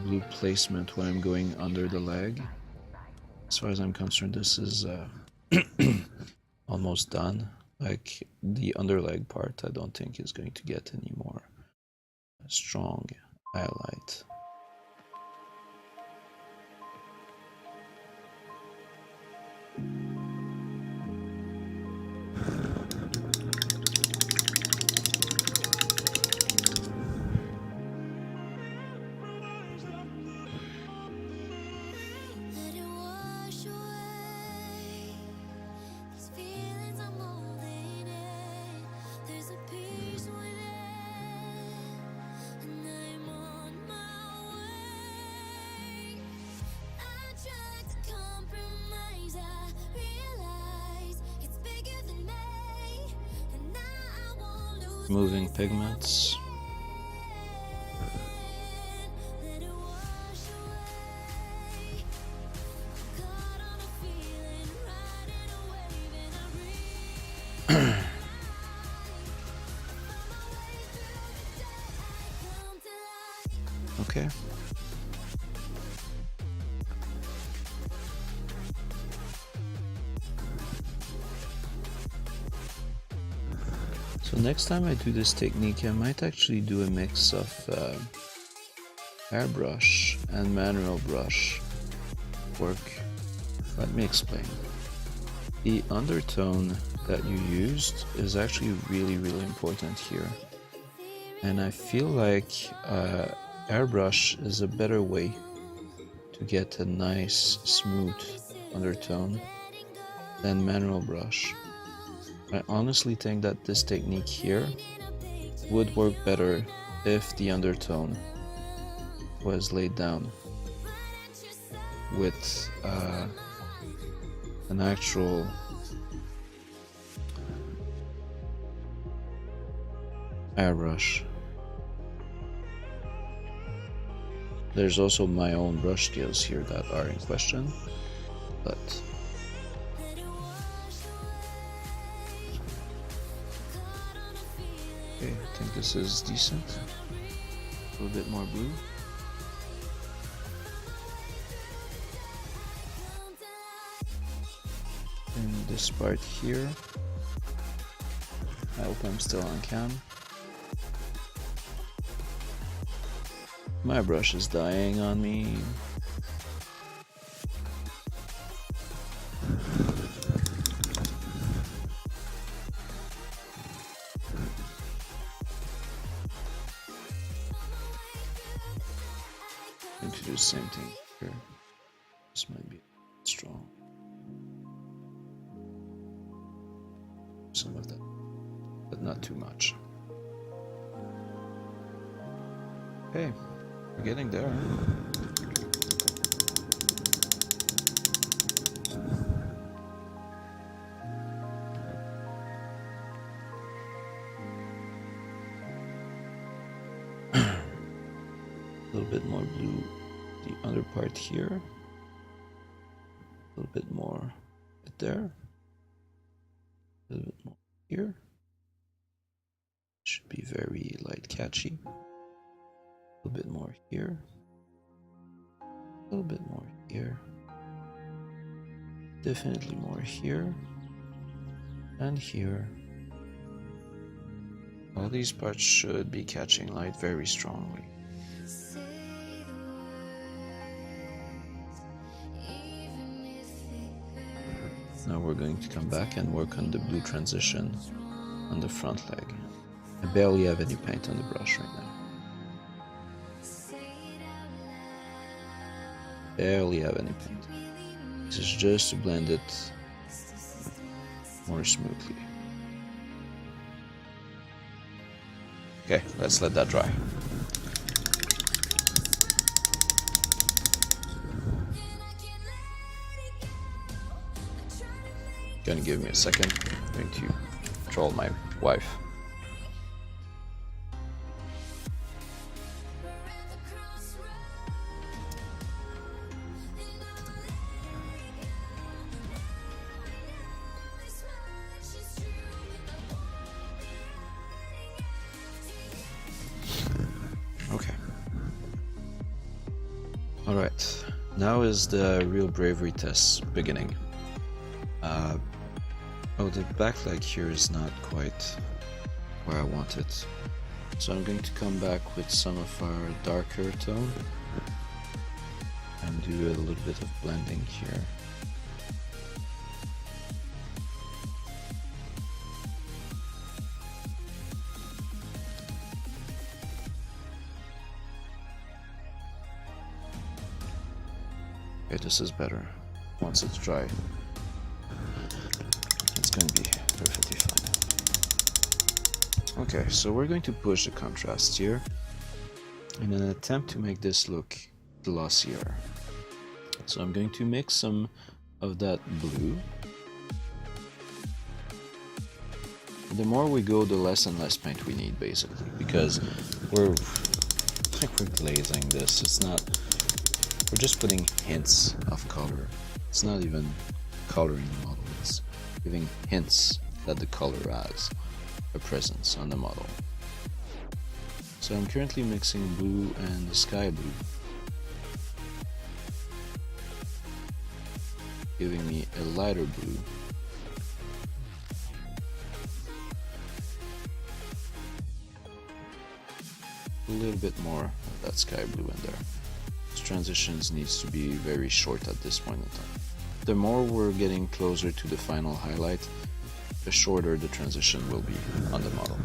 blue placement when I'm going under the leg. As far as I'm concerned, this is almost done. Like the underleg part, I don't think is going to get any more strong highlight. Let it wash away these feelings I'm holding in. There's a peace within, and I'm on my way. I tried to compromise. I realize it's bigger than me, and now I won't lose Moving pigments. Let it wash away. Caught on a feeling, riding a wave, and I realize come to life. Okay. So next time I do this technique, I might actually do a mix of airbrush and manual brush work. Let me explain. The undertone that you used is actually really important here, and I feel like airbrush is a better way to get a nice smooth undertone than manual brush. I honestly think that this technique here would work better if the undertone was laid down with an actual airbrush. There's also my own brush skills here that are in question, but okay, I think this is decent. A little bit more blue. And this part here, I hope I'm still on cam. My brush is dying on me. I'm going to do the same thing here. This might be strong. Some of that, but not too much. Okay, we're getting there. A little bit more blue, the other part here. A little bit more right there. A little bit more here. Should be very light catchy. A little bit more here. A little bit more here. Definitely more here. And here. All these parts should be catching light very strongly. Say the words, even if it hurts. Now we're going to come back and work on the blue transition on the front leg. I barely have any paint on the brush right now. Say it out loud. Barely have any paint. This is just to blend it more smoothly. Okay, let's let that dry. Gonna give me a second. I'm going to troll my wife. Okay. Alright, now is the real bravery test beginning. Oh, the back leg here is not quite where I want it. So I'm going to come back with some of our darker tone and do a little bit of blending here. Okay, this is better. Once it's dry, it's going to be perfectly fine. Okay, so we're going to push the contrast here in an attempt to make this look glossier. So I'm going to mix some of that blue. The more we go, the less and less paint we need, basically, because we're glazing this. It's not. We're just putting hints of color. It's not even coloring the model. It's giving hints that the color has a presence on the model. So I'm currently mixing blue and the sky blue, giving me a lighter blue. a little bit more of that sky blue in there. This transitions needs to be very short at this point in time. The more we're getting closer to the final highlight, the shorter the transition will be on the model.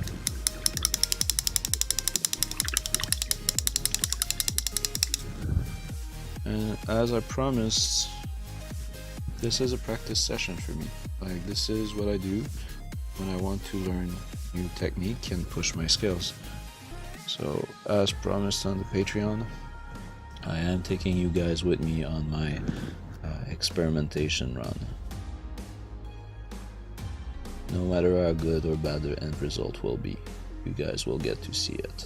And as I promised, this is a practice session for me. Like, this is what I do when I want to learn new technique and push my skills. So, as promised on the Patreon, I am taking you guys with me on my experimentation run. No matter how good or bad the end result will be, you guys will get to see it.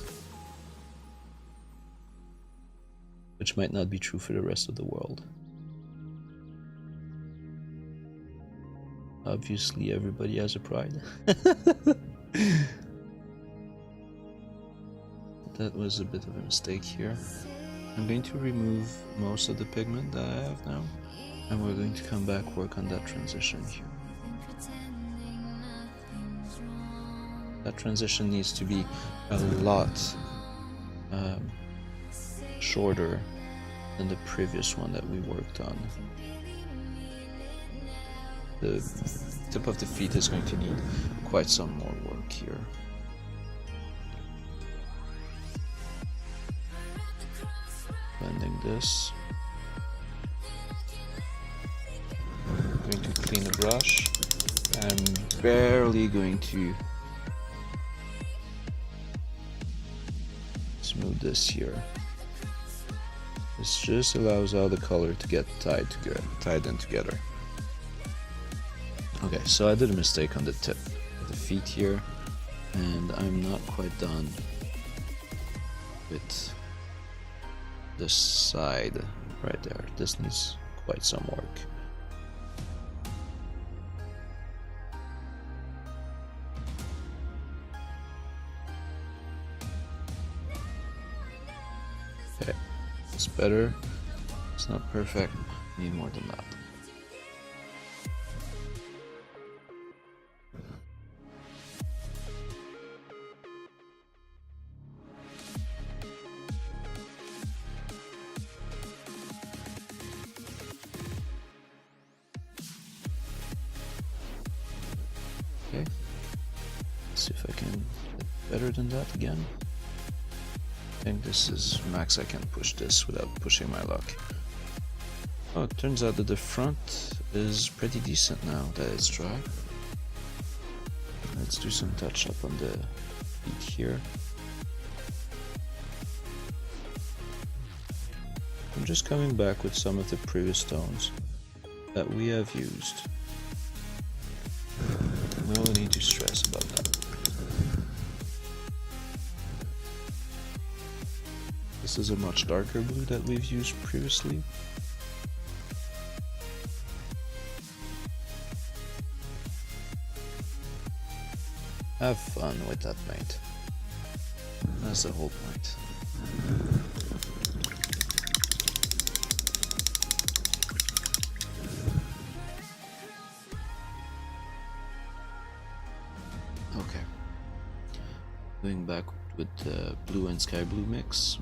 Which might not be true for the rest of the world. Obviously, everybody has a pride. That was a bit of a mistake here. I'm going to remove most of the pigment that I have now, and we're going to come back work on that transition here. That transition needs to be a lot shorter than the previous one that we worked on. The tip of the feet is going to need quite some more work here. Blending this. I'm going to clean the brush. I'm barely going to smooth this here. This just allows all the color to get tied in together. Okay, so I did a mistake on the tip of the feet here, and I'm not quite done with this side right there. This needs quite some work. Okay, it's better. It's not perfect. Need more than that. Okay, let's see if I can get better than that again. I think this is max I can push this without pushing my luck. Oh, it turns out that the front is pretty decent now that it's dry. Let's do some touch up on the feet here. I'm just coming back with some of the previous tones that we have used. No need to stress about that. This is a much darker blue that we've used previously. Have fun with that paint. That's the whole point. Okay. Going back with the blue and sky blue mix.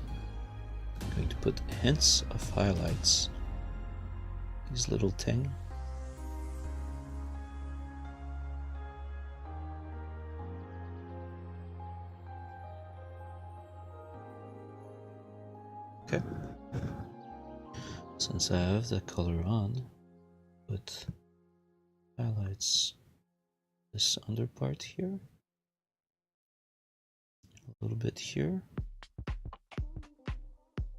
I'm going to put hints of highlights. These little thing. Okay. Since I have the color on, put highlights this under part here. A little bit here.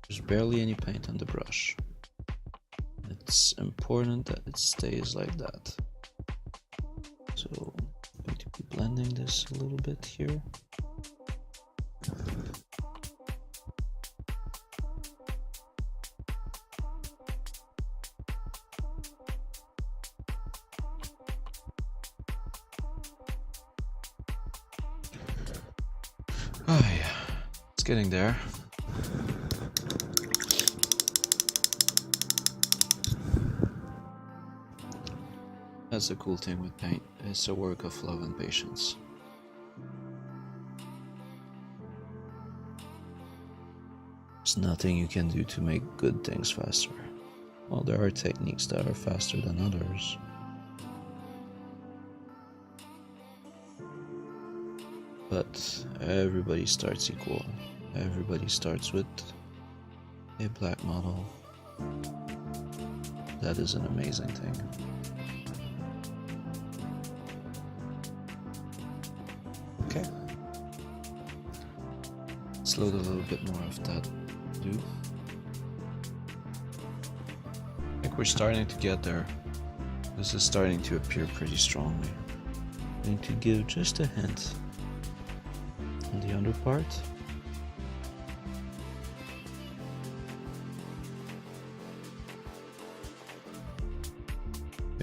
There's barely any paint on the brush. It's important that it stays like that. So I'm going to be blending this a little bit here. Oh yeah, it's getting there. That's the cool thing with paint. It's a work of love and patience. There's nothing you can do to make good things faster. Well, there are techniques that are faster than others. But everybody starts equal. Everybody starts with a black model. That is an amazing thing. Okay. Let's load a little bit more of that blue. I think we're starting to get there. This is starting to appear pretty strongly. I'm going to give just a hint on the under part.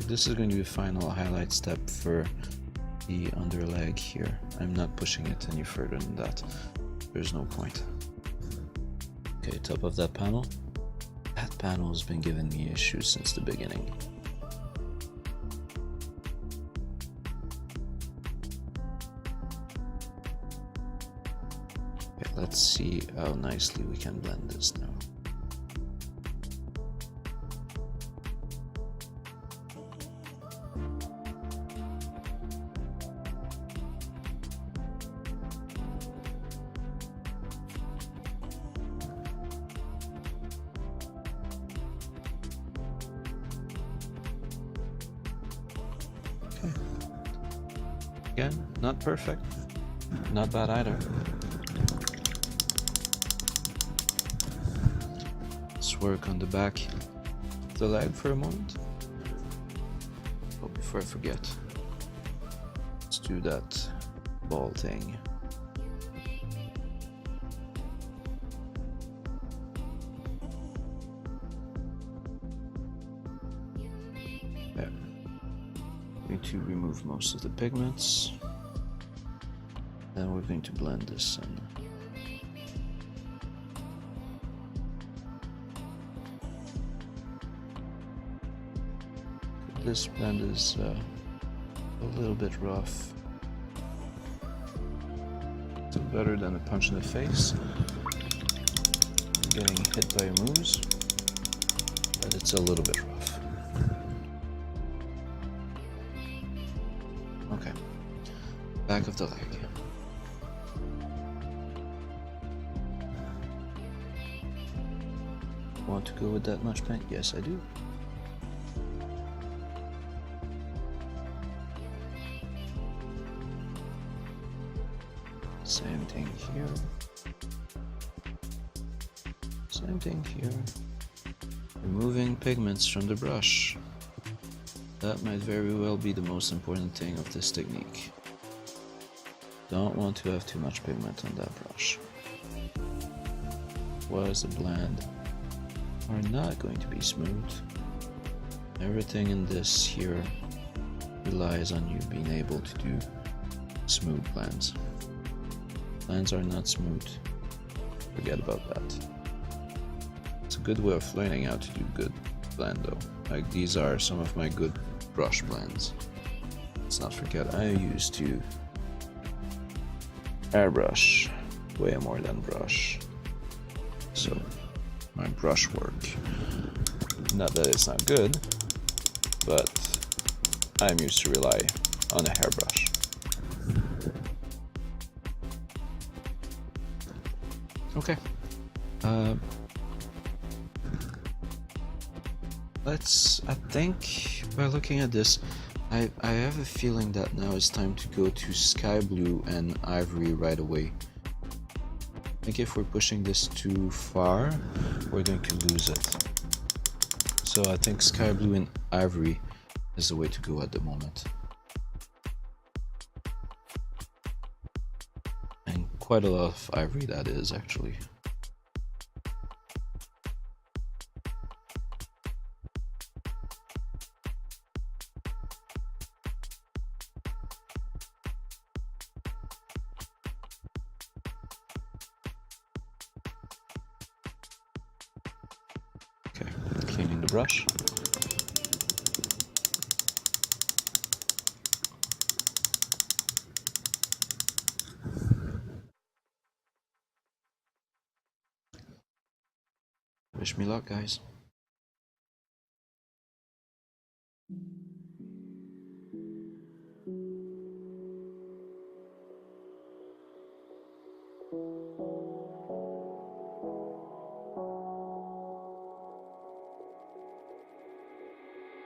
This is going to be a final highlight step for the under leg here. I'm not pushing it any further than that. There's no point. Okay, top of that panel. That panel has been giving me issues since the beginning. Okay, let's see how nicely we can blend this now. Again, not perfect, not bad either. Let's work on the back of the leg for a moment. Oh, before I forget, let's do that ball thing. There. Going to remove most of the pigments. Then we're going to blend this in. This blend is a little bit rough. It's better than a punch in the face. Getting hit by a moose, but it's a little bit rough. Okay, back of the leg. Want to go with that much paint? Yes, I do. Same thing here. Same thing here. Removing pigments from the brush. That might very well be the most important thing of this technique. Don't want to have too much pigment on that brush. Whereas the blend are not going to be smooth. Everything in this here relies on you being able to do smooth blends. Blends are not smooth. Forget about that. It's a good way of learning how to do good blend though. Like these are some of my good brush blends. Let's not forget I used to airbrush way more than brush. So my brush work, not that it's not good, but I'm used to rely on a hairbrush. Okay. I think by looking at this, I have a feeling that now it's time to go to sky blue and ivory right away. I think if we're pushing this too far, we're going to lose it. So I think sky blue and ivory is the way to go at the moment. And quite a lot of ivory that is actually. Okay, cleaning the brush. Wish me luck, guys.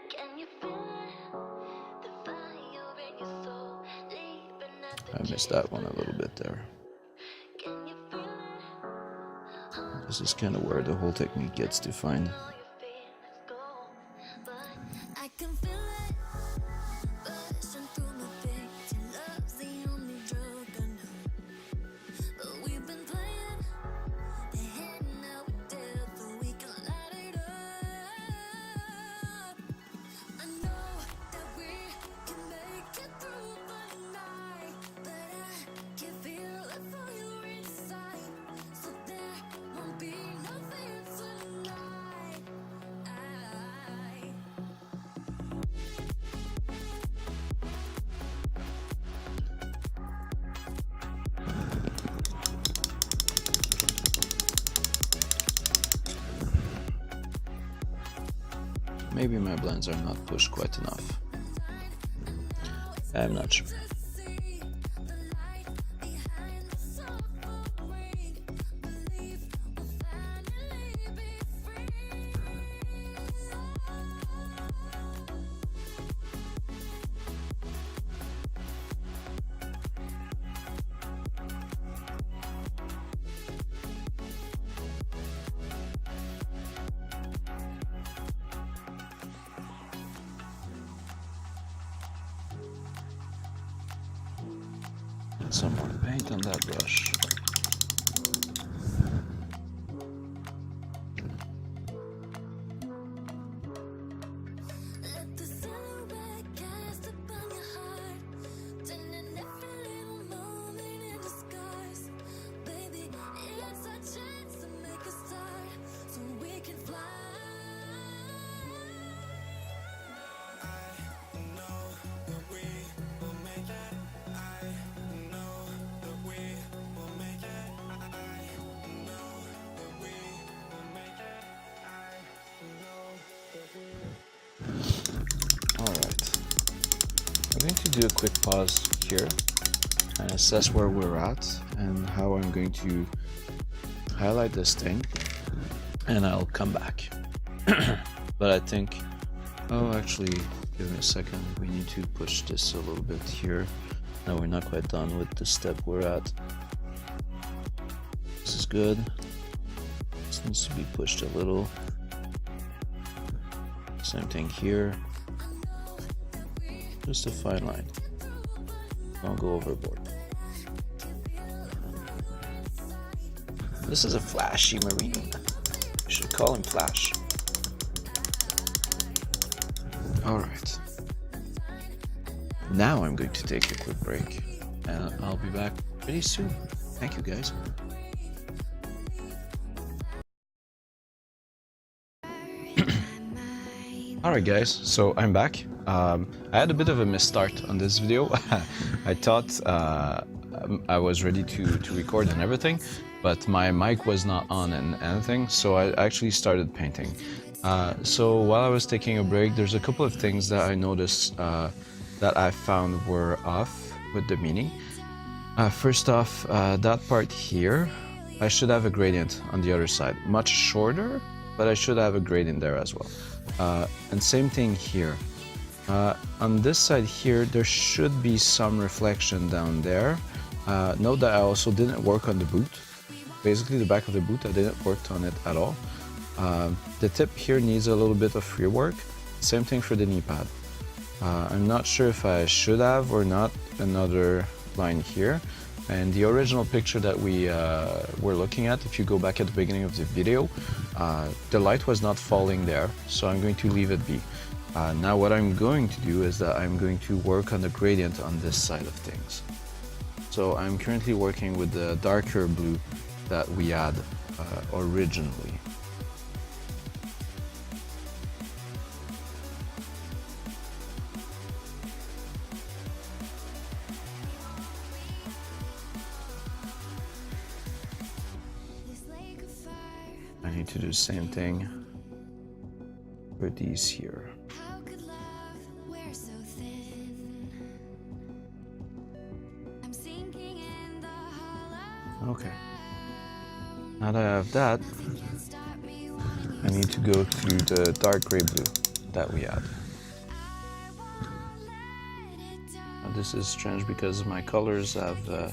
Can you feel it? The fire in your soul, leaving at the I missed that one a little bit there. Can you feel it? This is kind of where the whole technique gets defined. All your feelings go, but I can feel it bursting through my veins. Your love's the only drug I know. But we've been playing the hand now we're dealt, but we can light it up. I know that we can make it through the night, but I can feel the fire inside, so there won't be no fear tonight. Maybe my blends are not pushed quite enough. I'm not sure. See the light behind the suffering. Believe we'll finally be free. Some more paint on that brush. Let the silhouette cast upon your heart, turning every little moment into scars. Baby, it's our chance to make a start, so we can fly. Alright. I'm going to do a quick pause here and assess where we're at and how I'm going to highlight this thing, and I'll come back. But I think, oh, actually, give me a second. We need to push this a little bit here. No, we're not quite done with the step we're at. This is good. This needs to be pushed a little. Same thing here. Just a fine line. Don't go overboard. This is a flashy marine. We should call him Flash. Alright. Now I'm going to take a quick break. And I'll be back pretty soon. Thank you, guys. Alright guys, so I'm back. I had a bit of a misstart on this video. I thought I was ready to record and everything, but my mic was not on and anything, so I actually started painting. So while I was taking a break, there's a couple of things that I noticed that I found were off with the Mini. First off, that part here, I should have a gradient on the other side. Much shorter, but I should have a gradient there as well. And same thing here. On this side here, there should be some reflection down there. Note that I also didn't work on the boot. Basically, the back of the boot, I didn't work on it at all. The tip here needs a little bit of rework. Same thing for the knee pad. I'm not sure if I should have or not another line here. And the original picture that we were looking at, if you go back at the beginning of the video, the light was not falling there, so I'm going to leave it be. Now what I'm going to do is that I'm going to work on the gradient on this side of things. So I'm currently working with the darker blue that we had originally. This lake of fire I need to do the same thing for these here. How could love wear so thin? I'm sinking in the hollow. Okay. Now that I have that, Can't stop me when I need to go to the dark gray blue that we had. I won't let it die. Now, this is strange because my colors have Feel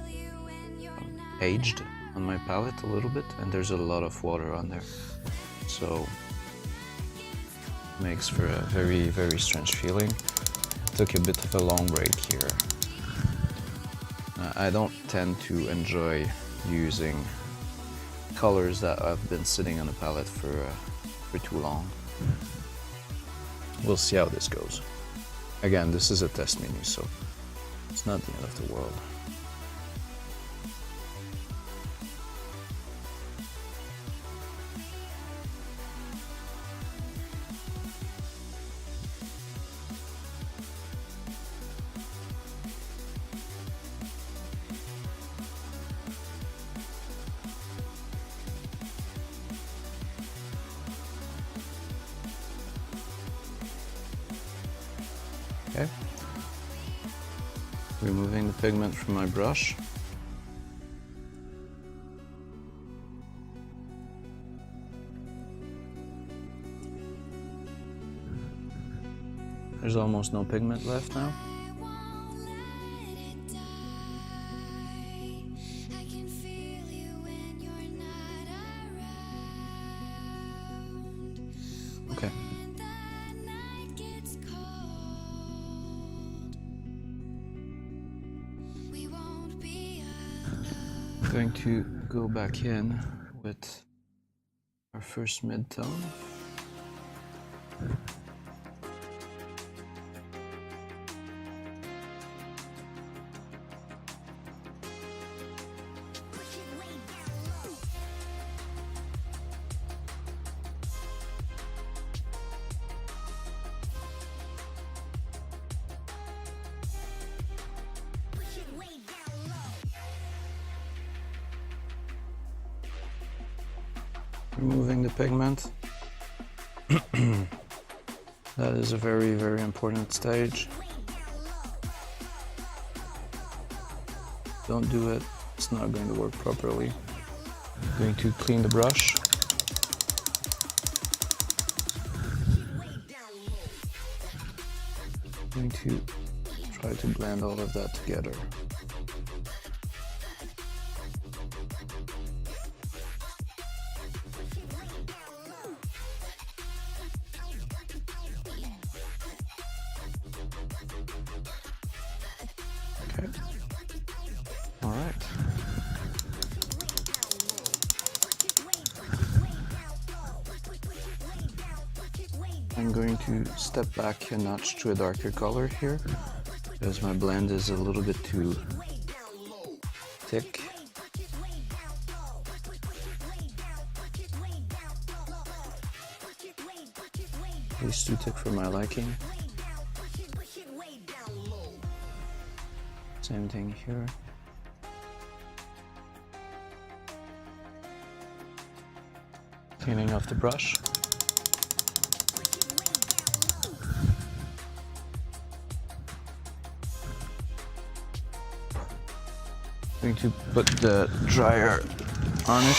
you when you're not aged on my palette a little bit, and there's a lot of water on there, so makes for a very, very strange feeling. Took a bit of a long break here. I don't tend to enjoy using colors that have been sitting on the palette for too long. We'll see how this goes. Again, this is a test menu, so it's not the end of the world. Okay. Removing the pigment from my brush. There's almost no pigment left now. I won't let it die. I can feel you when you're not around. Okay. When the night gets cold, we won't be alone. I'm going to go back in with our first mid-tone. Removing the pigment. That is a very, very important stage. Don't do it, it's not going to work properly. I'm going to clean the brush. I'm going to try to blend all of that together. Okay. All right. I'm going to step back a notch to a darker color here because my blend is a little bit too thick. It's too thick for my liking. Same thing here. Cleaning off the brush. Going to put the dryer on it.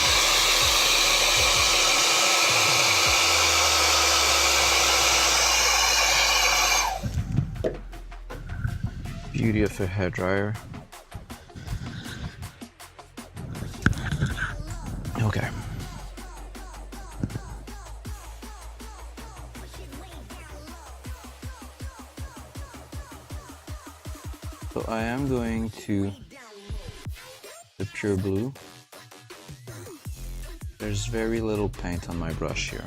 Beauty of a hairdryer. Okay. So I am going to the pure blue. There's very little paint on my brush here.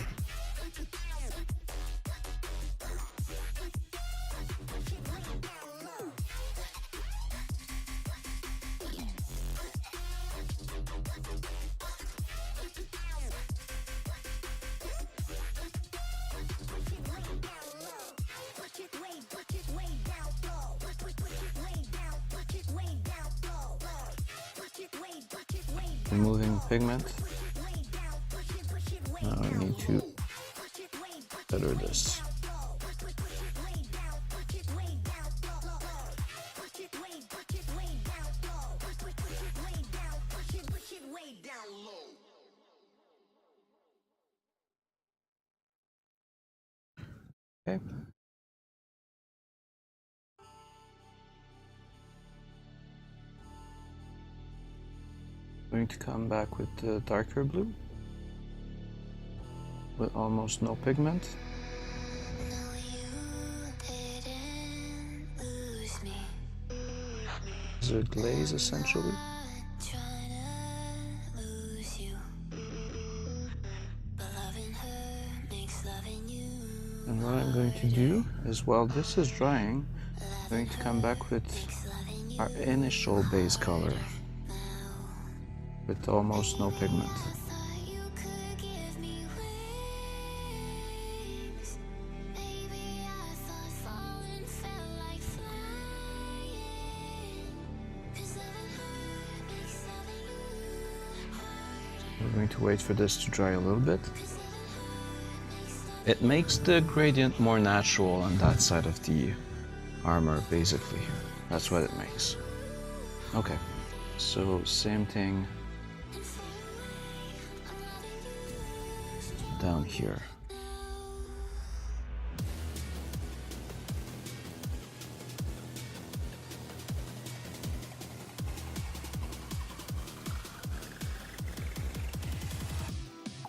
Removing pigment. to better this. Okay. Going to come back with the darker blue with almost no pigment. No, you didn't lose me. It's a glaze essentially. Trying to lose you. But loving her makes loving you. And what I'm going to do is, while this is drying, I'm going to come back with our initial base color with almost no pigment. Thought you could give me wings. Maybe I thought falling felt like flying. 'Cause loving her makes loving you harder. We're going to wait for this to dry a little bit. It makes the gradient more natural on that side of the armor, basically. That's what it makes. Okay, so same thing down here.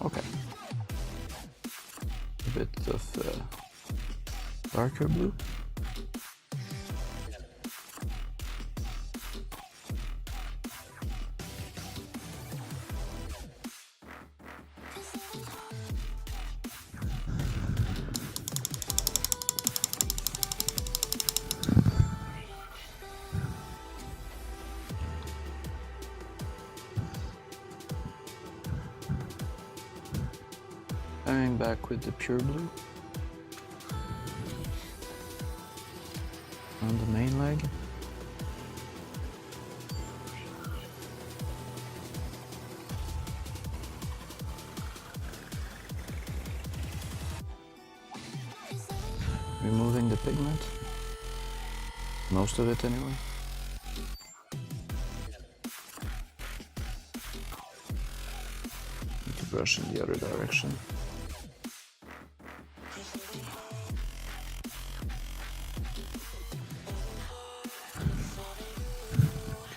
Okay. A bit of darker blue. Coming back with the pure blue on the main leg. Removing the pigment, most of it anyway. Need to brush in the other direction.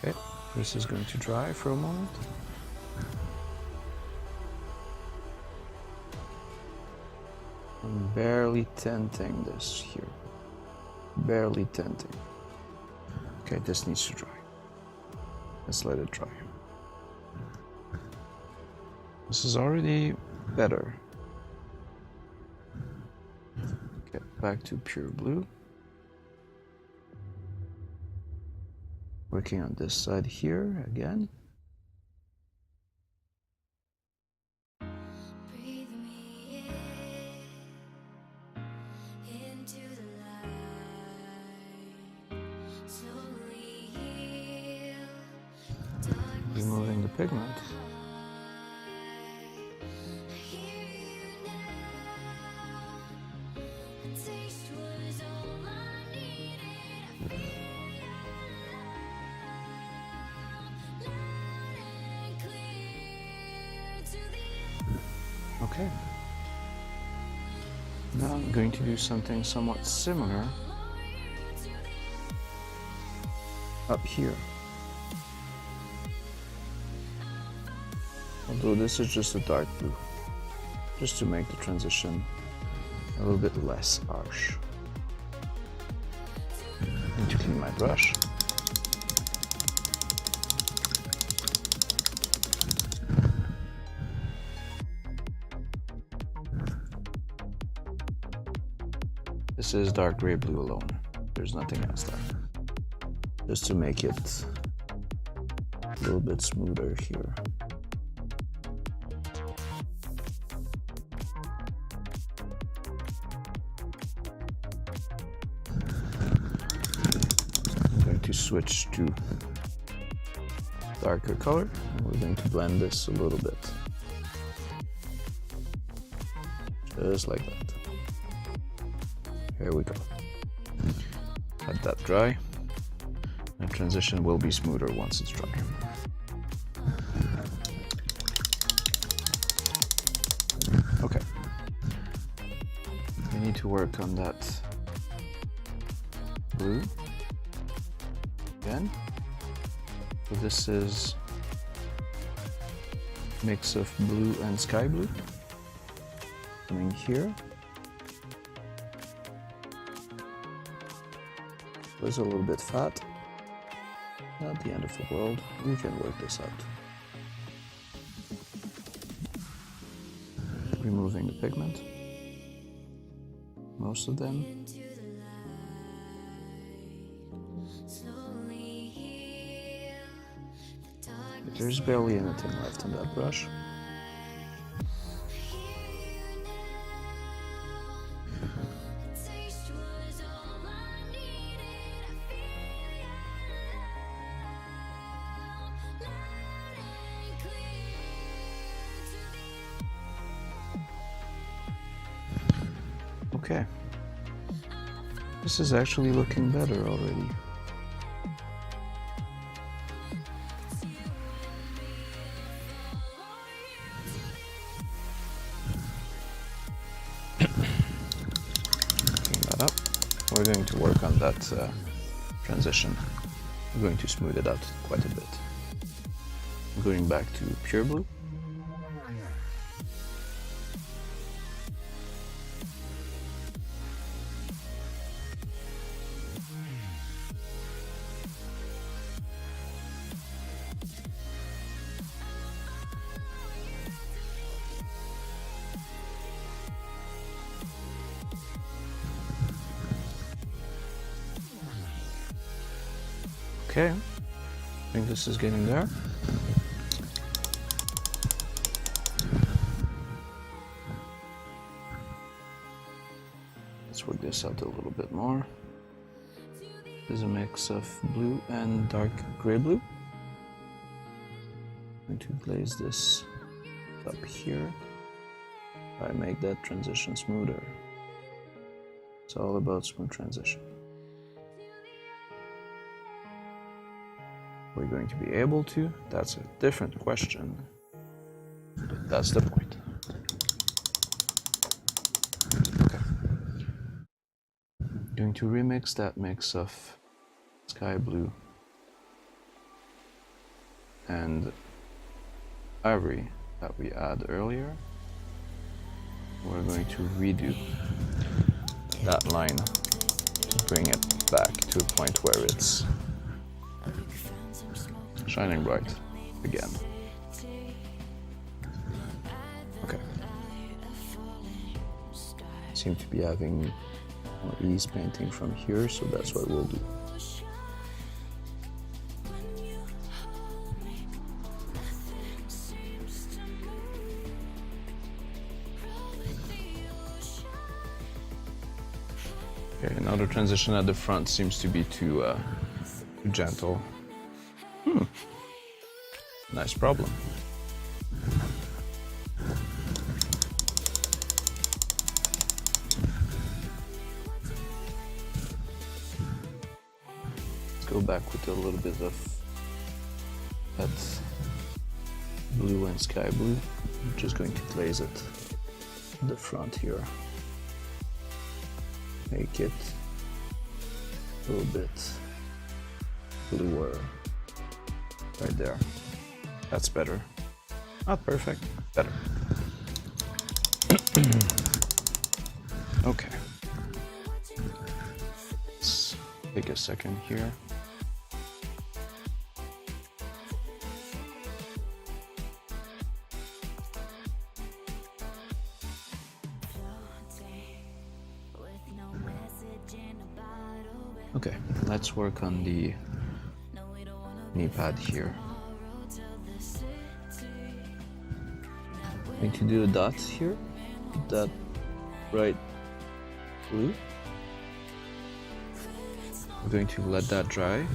Okay, this is going to dry for a moment. I'm barely tinting this here. Barely tinting. Okay, this needs to dry. Let's let it dry. This is already better. Get back to pure blue. Working on this side here again. Breathe me into the light. Slowly heal. Darkness Removing the pigment. I hear you now. A taste was all I needed. I feel your love, loud and clear to the Okay. Now I'm going to do something somewhat similar up here. Although this is just a dark blue, just to make the transition a little bit less harsh. Need to clean my brush. This is dark gray blue alone. There's nothing else there. Just to make it a little bit smoother here. I'm going to switch to darker color, and we're going to blend this a little bit. Just like that. Here we go. Let that dry. The transition will be smoother once it's dry. Okay. We need to work on that blue again. So this is a mix of blue and sky blue. Coming here. It was a little bit fat. Not the end of the world. We can work this out. Removing the pigment. Most of them. There's barely anything left on that brush. Okay. This is actually looking better already. Clean that up. We're going to work on that transition. We're going to smooth it out quite a bit. Going back to pure blue. Okay, I think this is getting there. Let's work this out a little bit more. This is a mix of blue and dark gray blue. I'm going to glaze this up here. Try to make that transition smoother. It's all about smooth transition. We're going to be able to? That's a different question. But that's the point. Okay. Going to remix that mix of sky blue and ivory that we had earlier. We're going to redo that line to bring it back to a point where it's shining bright again. Okay. Seem to be having more ease painting from here, so that's what we'll do. Okay, now the transition at the front seems to be too gentle. Nice problem. Let's go back with a little bit of that blue and sky blue. I'm just going to glaze it in the front here. Make it a little bit bluer right there. That's better. Not perfect, better. Okay. Let's take a second here. Okay, let's work on the knee pad here. I'm going to do a dot here, that bright blue. I'm going to let that dry.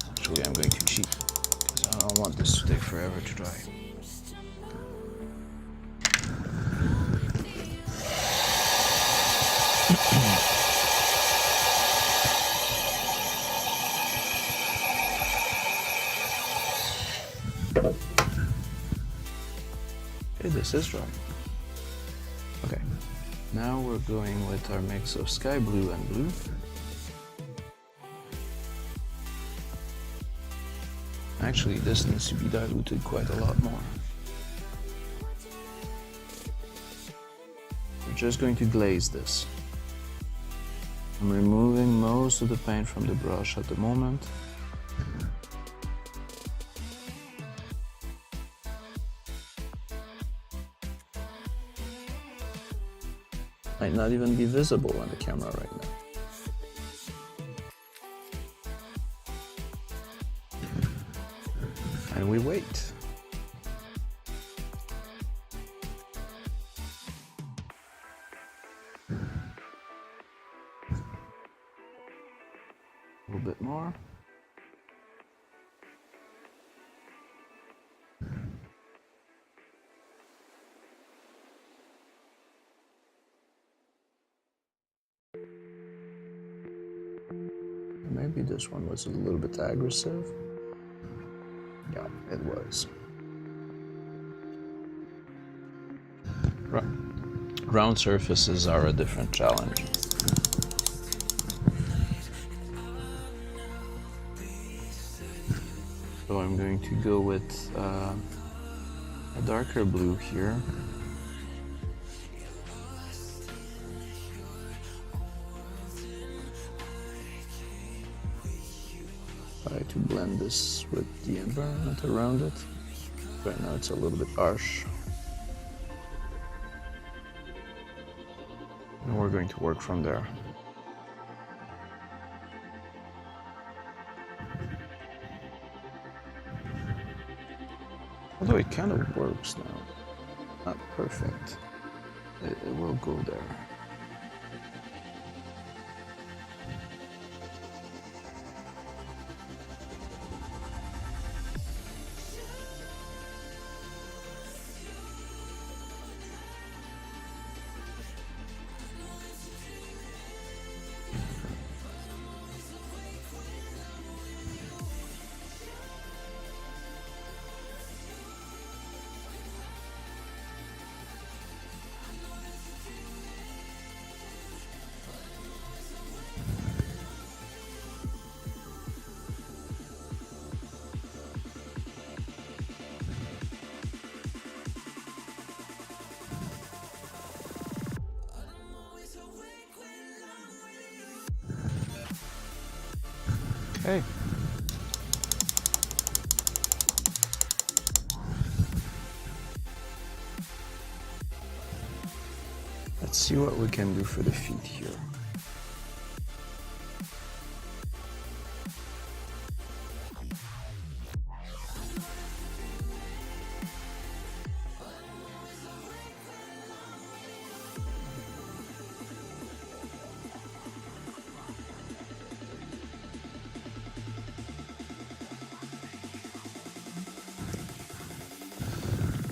Actually, I'm going to cheat because I don't want this to take forever to dry. this is dry. Okay, now we're going with our mix of sky blue and blue. Actually, this needs to be diluted quite a lot more. We're just going to glaze this. I'm removing most of the paint from the brush at the moment. Might not even be visible on the camera right now. And we wait. A little bit more. Maybe this one was a little bit aggressive. Yeah, it was. Round surfaces are a different challenge. So I'm going to go with a darker blue here. Try to blend this with the environment around it. Right now it's a little bit harsh. And we're going to work from there. Although it kind of works now. Not perfect. It will go there. Okay. Let's see what we can do for the feet here.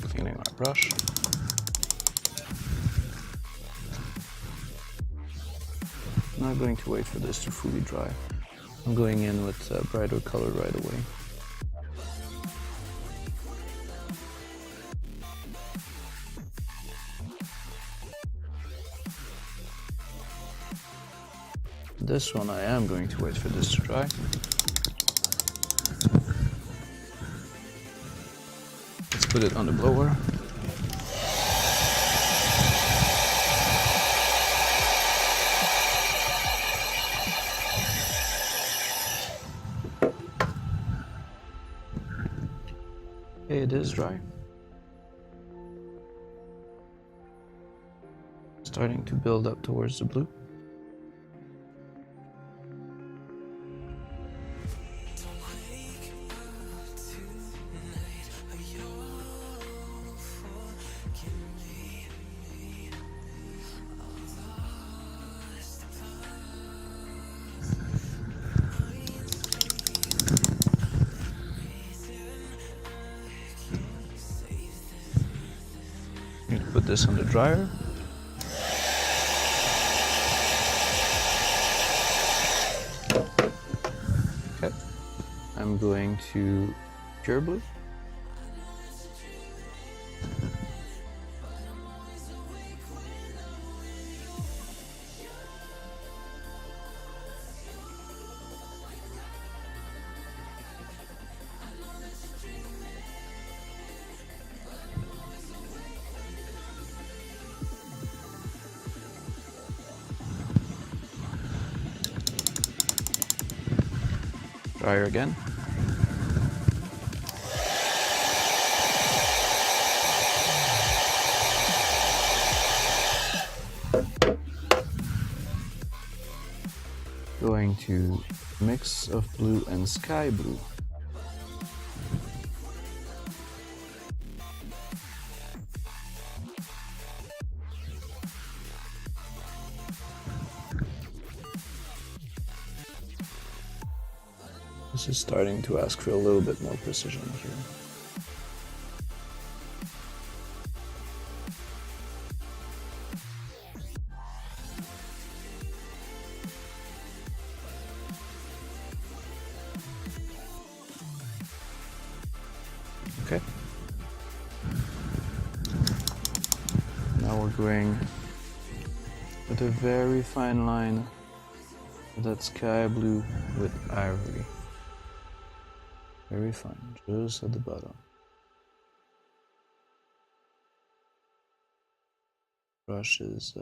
Cleaning our brush. I'm not going to wait for this to fully dry. I'm going in with a brighter color right away. This one I am going to wait for this to dry. Let's put it on the blower. Okay, it is dry. Starting to build up towards the blue. I'm going to put this on the dryer. Okay, I'm going to pure blue. dryer again. Going to mix of blue and sky blue. This is starting to ask for a little bit more precision here. Okay. Now we're going with a very fine line of that sky blue with ivory. Very fine, just at the bottom. Brush is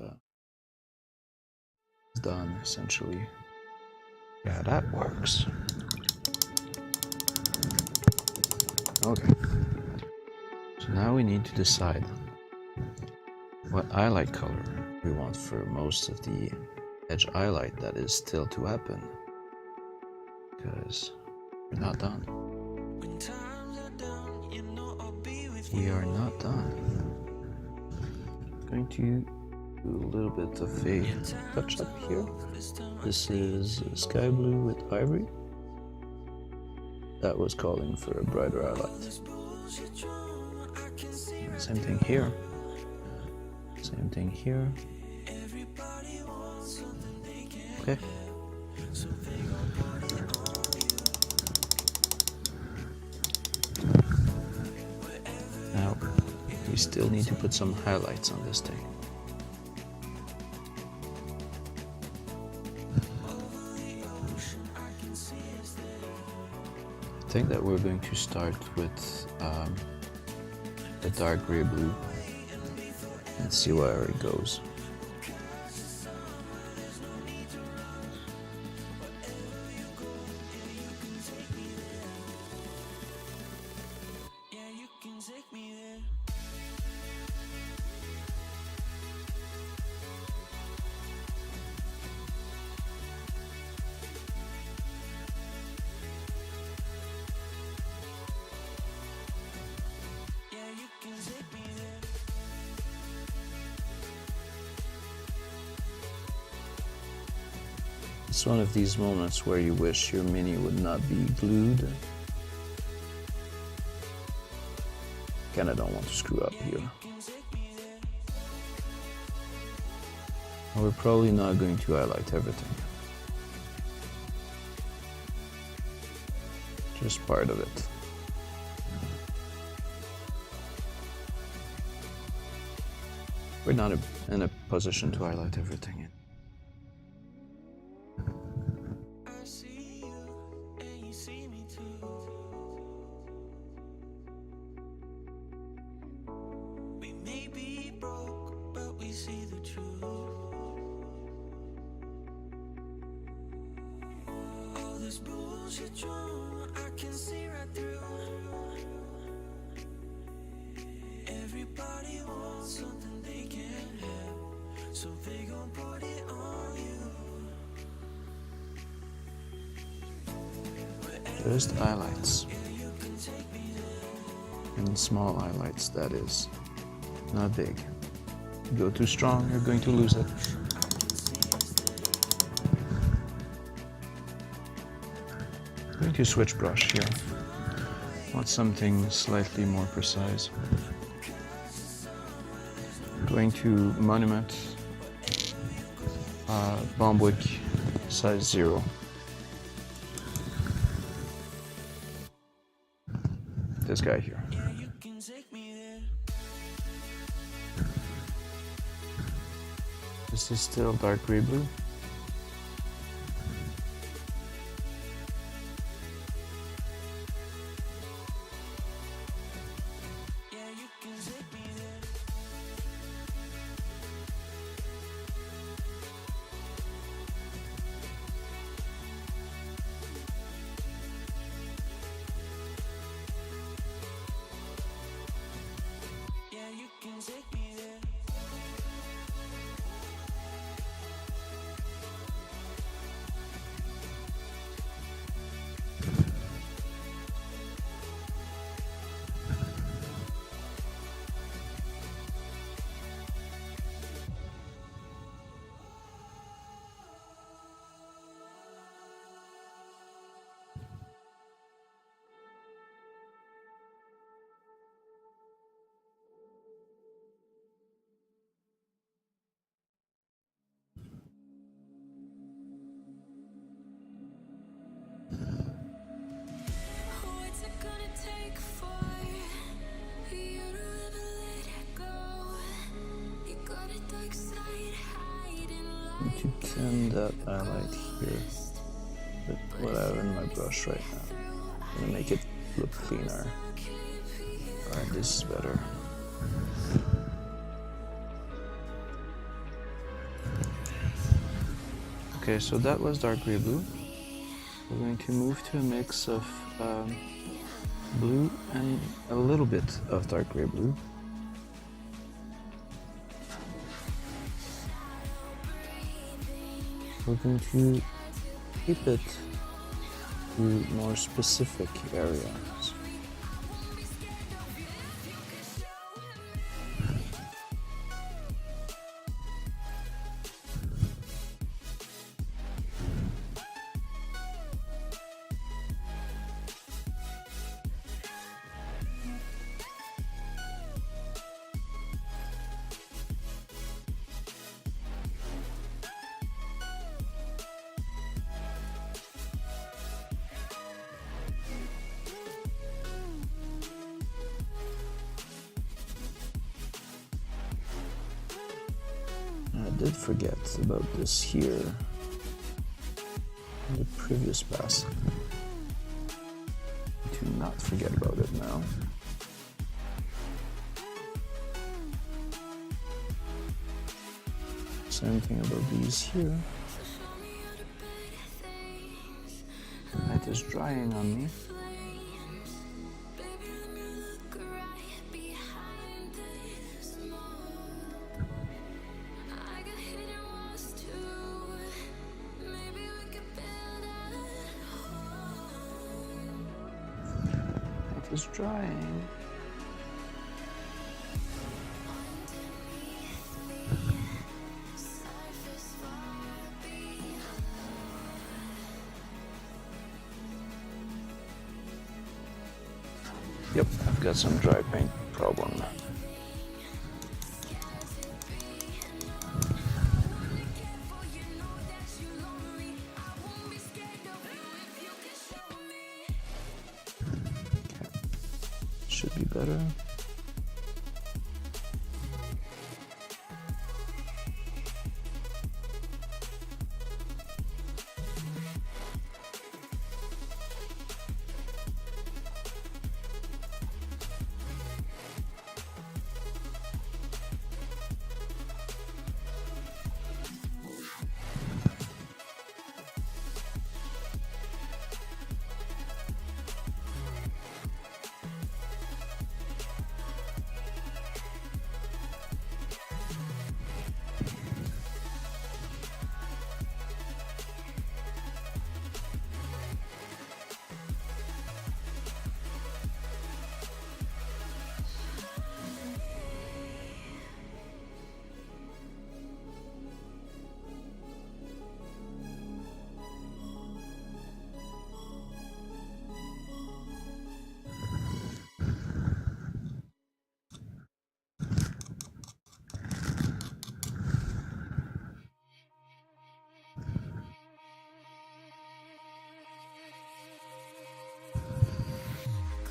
done, essentially. Yeah, that works. Okay. So now we need to decide what highlight color we want for most of the edge highlight that is still to happen. Because we're not done. We are not done. I'm going to do a little bit of a touch up here. This is sky blue with ivory. That was calling for a brighter highlight. Same thing here. Same thing here. Okay. Now, we still need to put some highlights on this thing. I think that we're going to start with the dark gray blue and see where it goes. It's one of these moments where you wish your mini would not be glued. Kinda don't want to screw up here. And we're probably not going to highlight everything. Just part of it. We're not in a position to highlight everything. Everybody wants something they can't have, so they gon' put it on you. Just highlights. And small highlights, that is. Not big. You go too strong, you're going to lose it. I'm going to switch brush here. Want something slightly more precise. Going to Monument Bombwick size 0. This guy here. This is still dark gray blue. to tint that highlight here with what I have in my brush right now. I'm gonna make it look cleaner. Alright, this is better. Okay, so that was dark gray blue. We're going to move to a mix of blue and a little bit of dark gray blue. We're going to keep it to more specific areas. I did forget about this here in the previous pass. Do not forget about it now. Same thing about these here. It is drying on me. It is drying. Yep, I've got some dry paint problem. Should be better.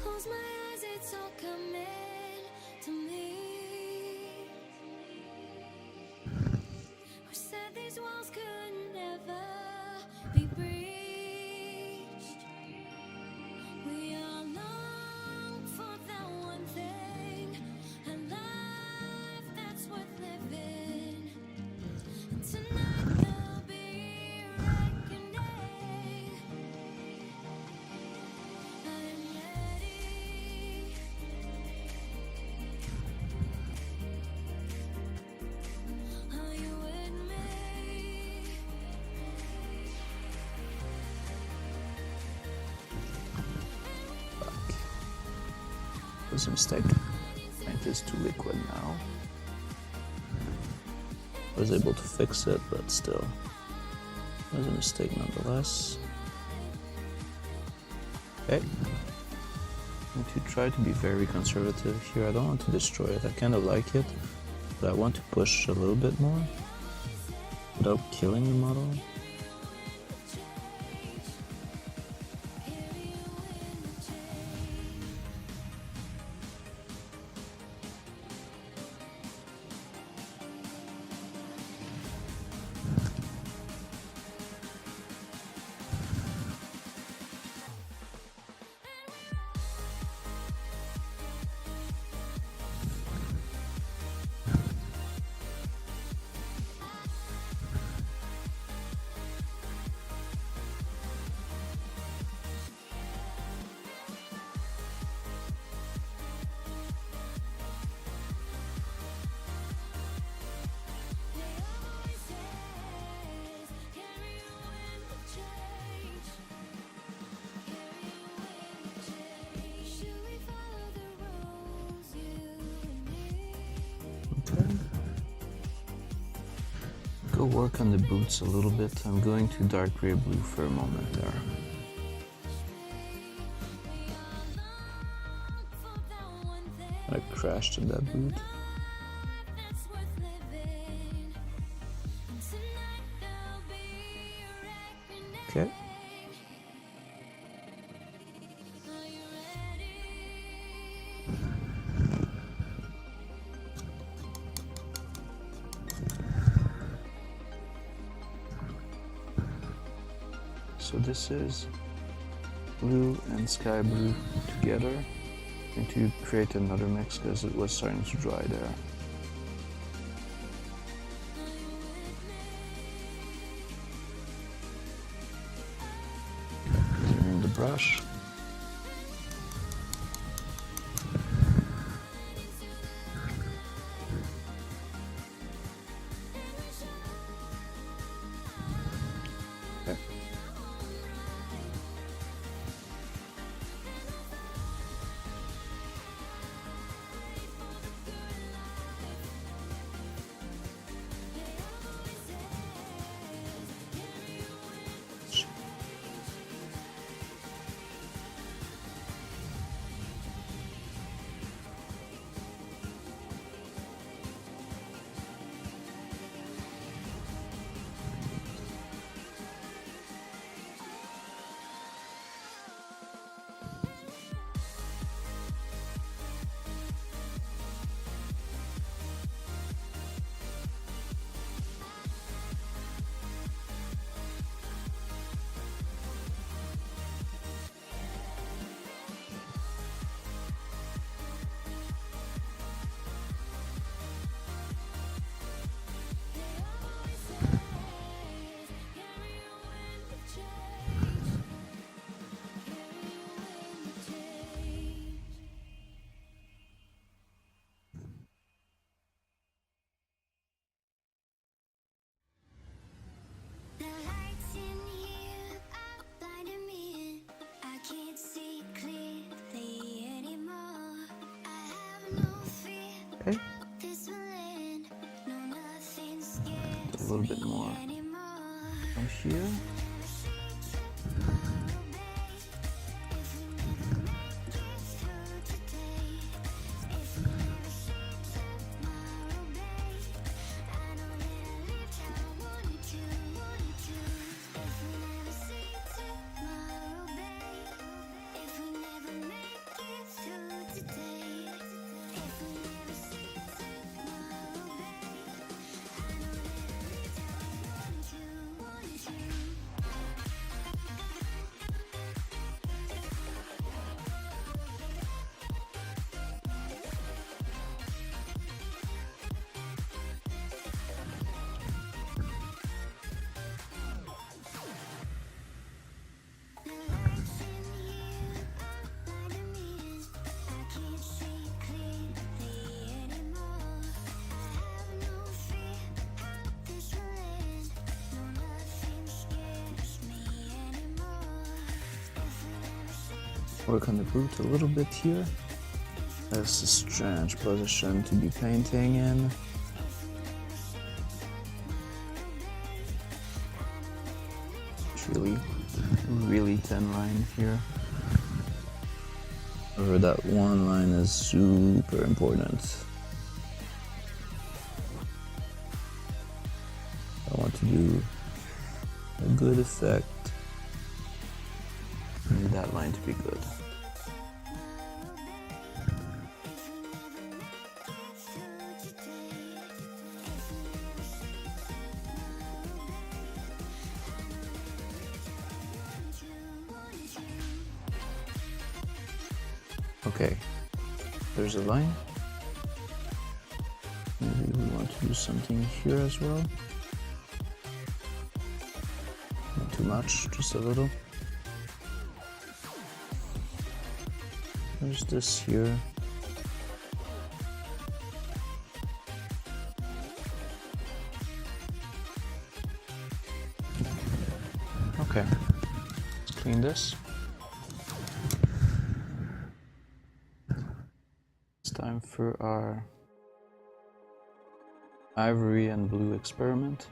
Close my eyes, it's all coming to me. We said these walls could never be breached. We all long for that one thing, a life that's worth living. And tonight there'll be reckoning. I'm ready. Are you with me? Was a mistake. Paint is too liquid now. Was able to fix it, but still. Was a mistake nonetheless. Okay. I'm going to try to be very conservative here. I don't want to destroy it. I kind of like it, but I want to push a little bit more without killing the model. go work on the boots a little bit. I'm going to dark gray blue for a moment there. I crashed in that boot. Okay. So this is blue and sky blue together. I'm going to create another mix because it was starting to dry there. Clearing the brush. Okay. The lights in here are blinding me. I can't see clearly anymore. I have no fear. Okay. This will end. No, nothing A scares little bit more me anymore. from here. Work on the boot a little bit here. That's a strange position to be painting in. It's really thin line here. However, that one line is super important. I want to do a good effect. I need that line to be good. Okay, there's a line. Maybe we want to do something here as well. Not too much, just a little. There's this here. Okay, let's clean this. It's time for our ivory and blue experiment.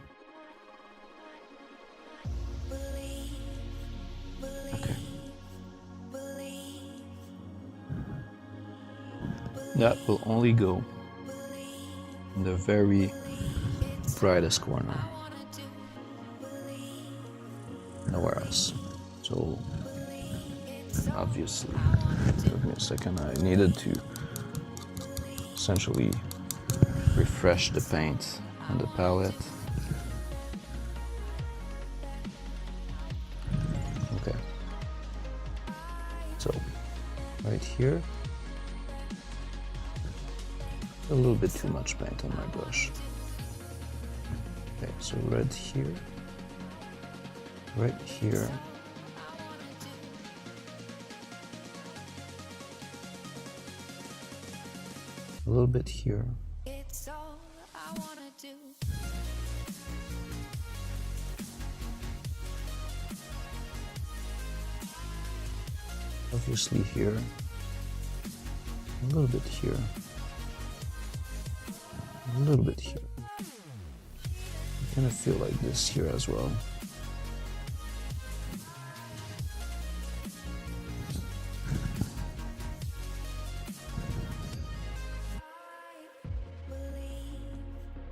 that will only go in the very brightest corner, nowhere else. So obviously, give me a second, I needed to essentially refresh the paint on the palette. Okay, so right here, a little bit too much paint on my brush. Okay, so red here, right here, a little bit here. It's all I wanna do. Obviously here, a little bit here, a little bit here. I kind of feel like this here as well.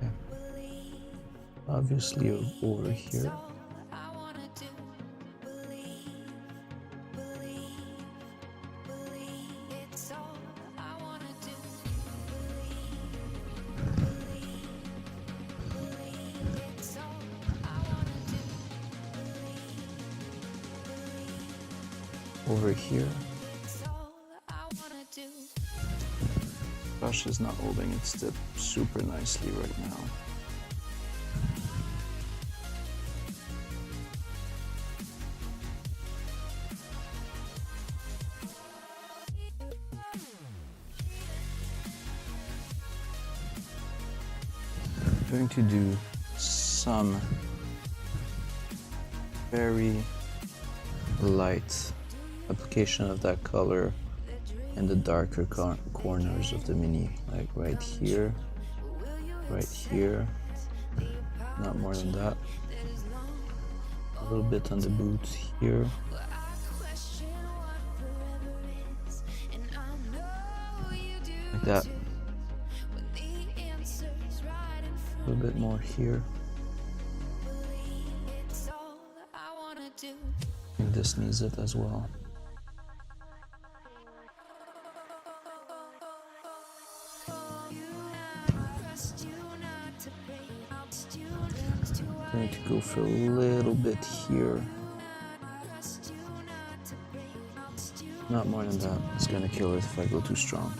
Yeah. Obviously over here. I wanna do. It's all I wanna do. It's all I wanna do. Over here. It's all I wanna do. Brush is not holding its tip super nicely right now. I'm going to do some very light application of that color in the darker corners of the mini, like right here, not more than that. A little bit on the boot here. Like that. A little bit more here. It's all I wanna do. I think this needs it as well. I'm going to go for a little bit here. Not more than that. It's gonna kill it if I go too strong.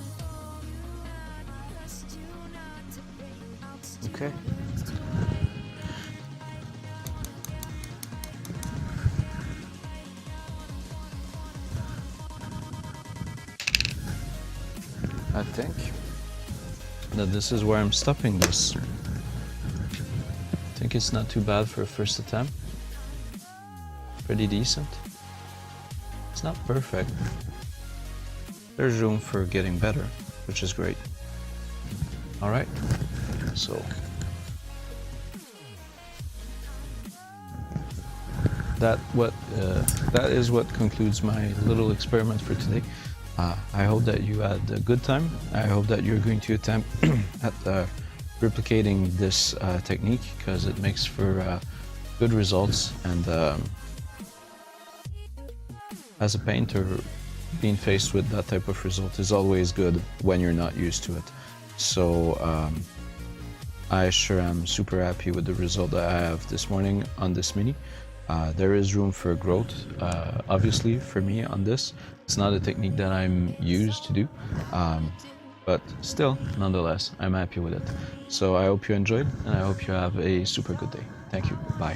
Okay. I think that this is where I'm stopping this. I think it's not too bad for a first attempt. Pretty decent. It's not perfect. There's room for getting better, which is great. All right, so that is what concludes my little experiment for today. I hope that you had a good time. I hope that you're going to attempt at replicating this technique, because it makes for good results, and as a painter, being faced with that type of result is always good when you're not used to it. So I sure am super happy with the result that I have this morning on this mini. There is room for growth, obviously, for me on this. It's not a technique that I'm used to do, but still, nonetheless, I'm happy with it. So I hope you enjoyed, and I hope you have a super good day. Thank you. Bye.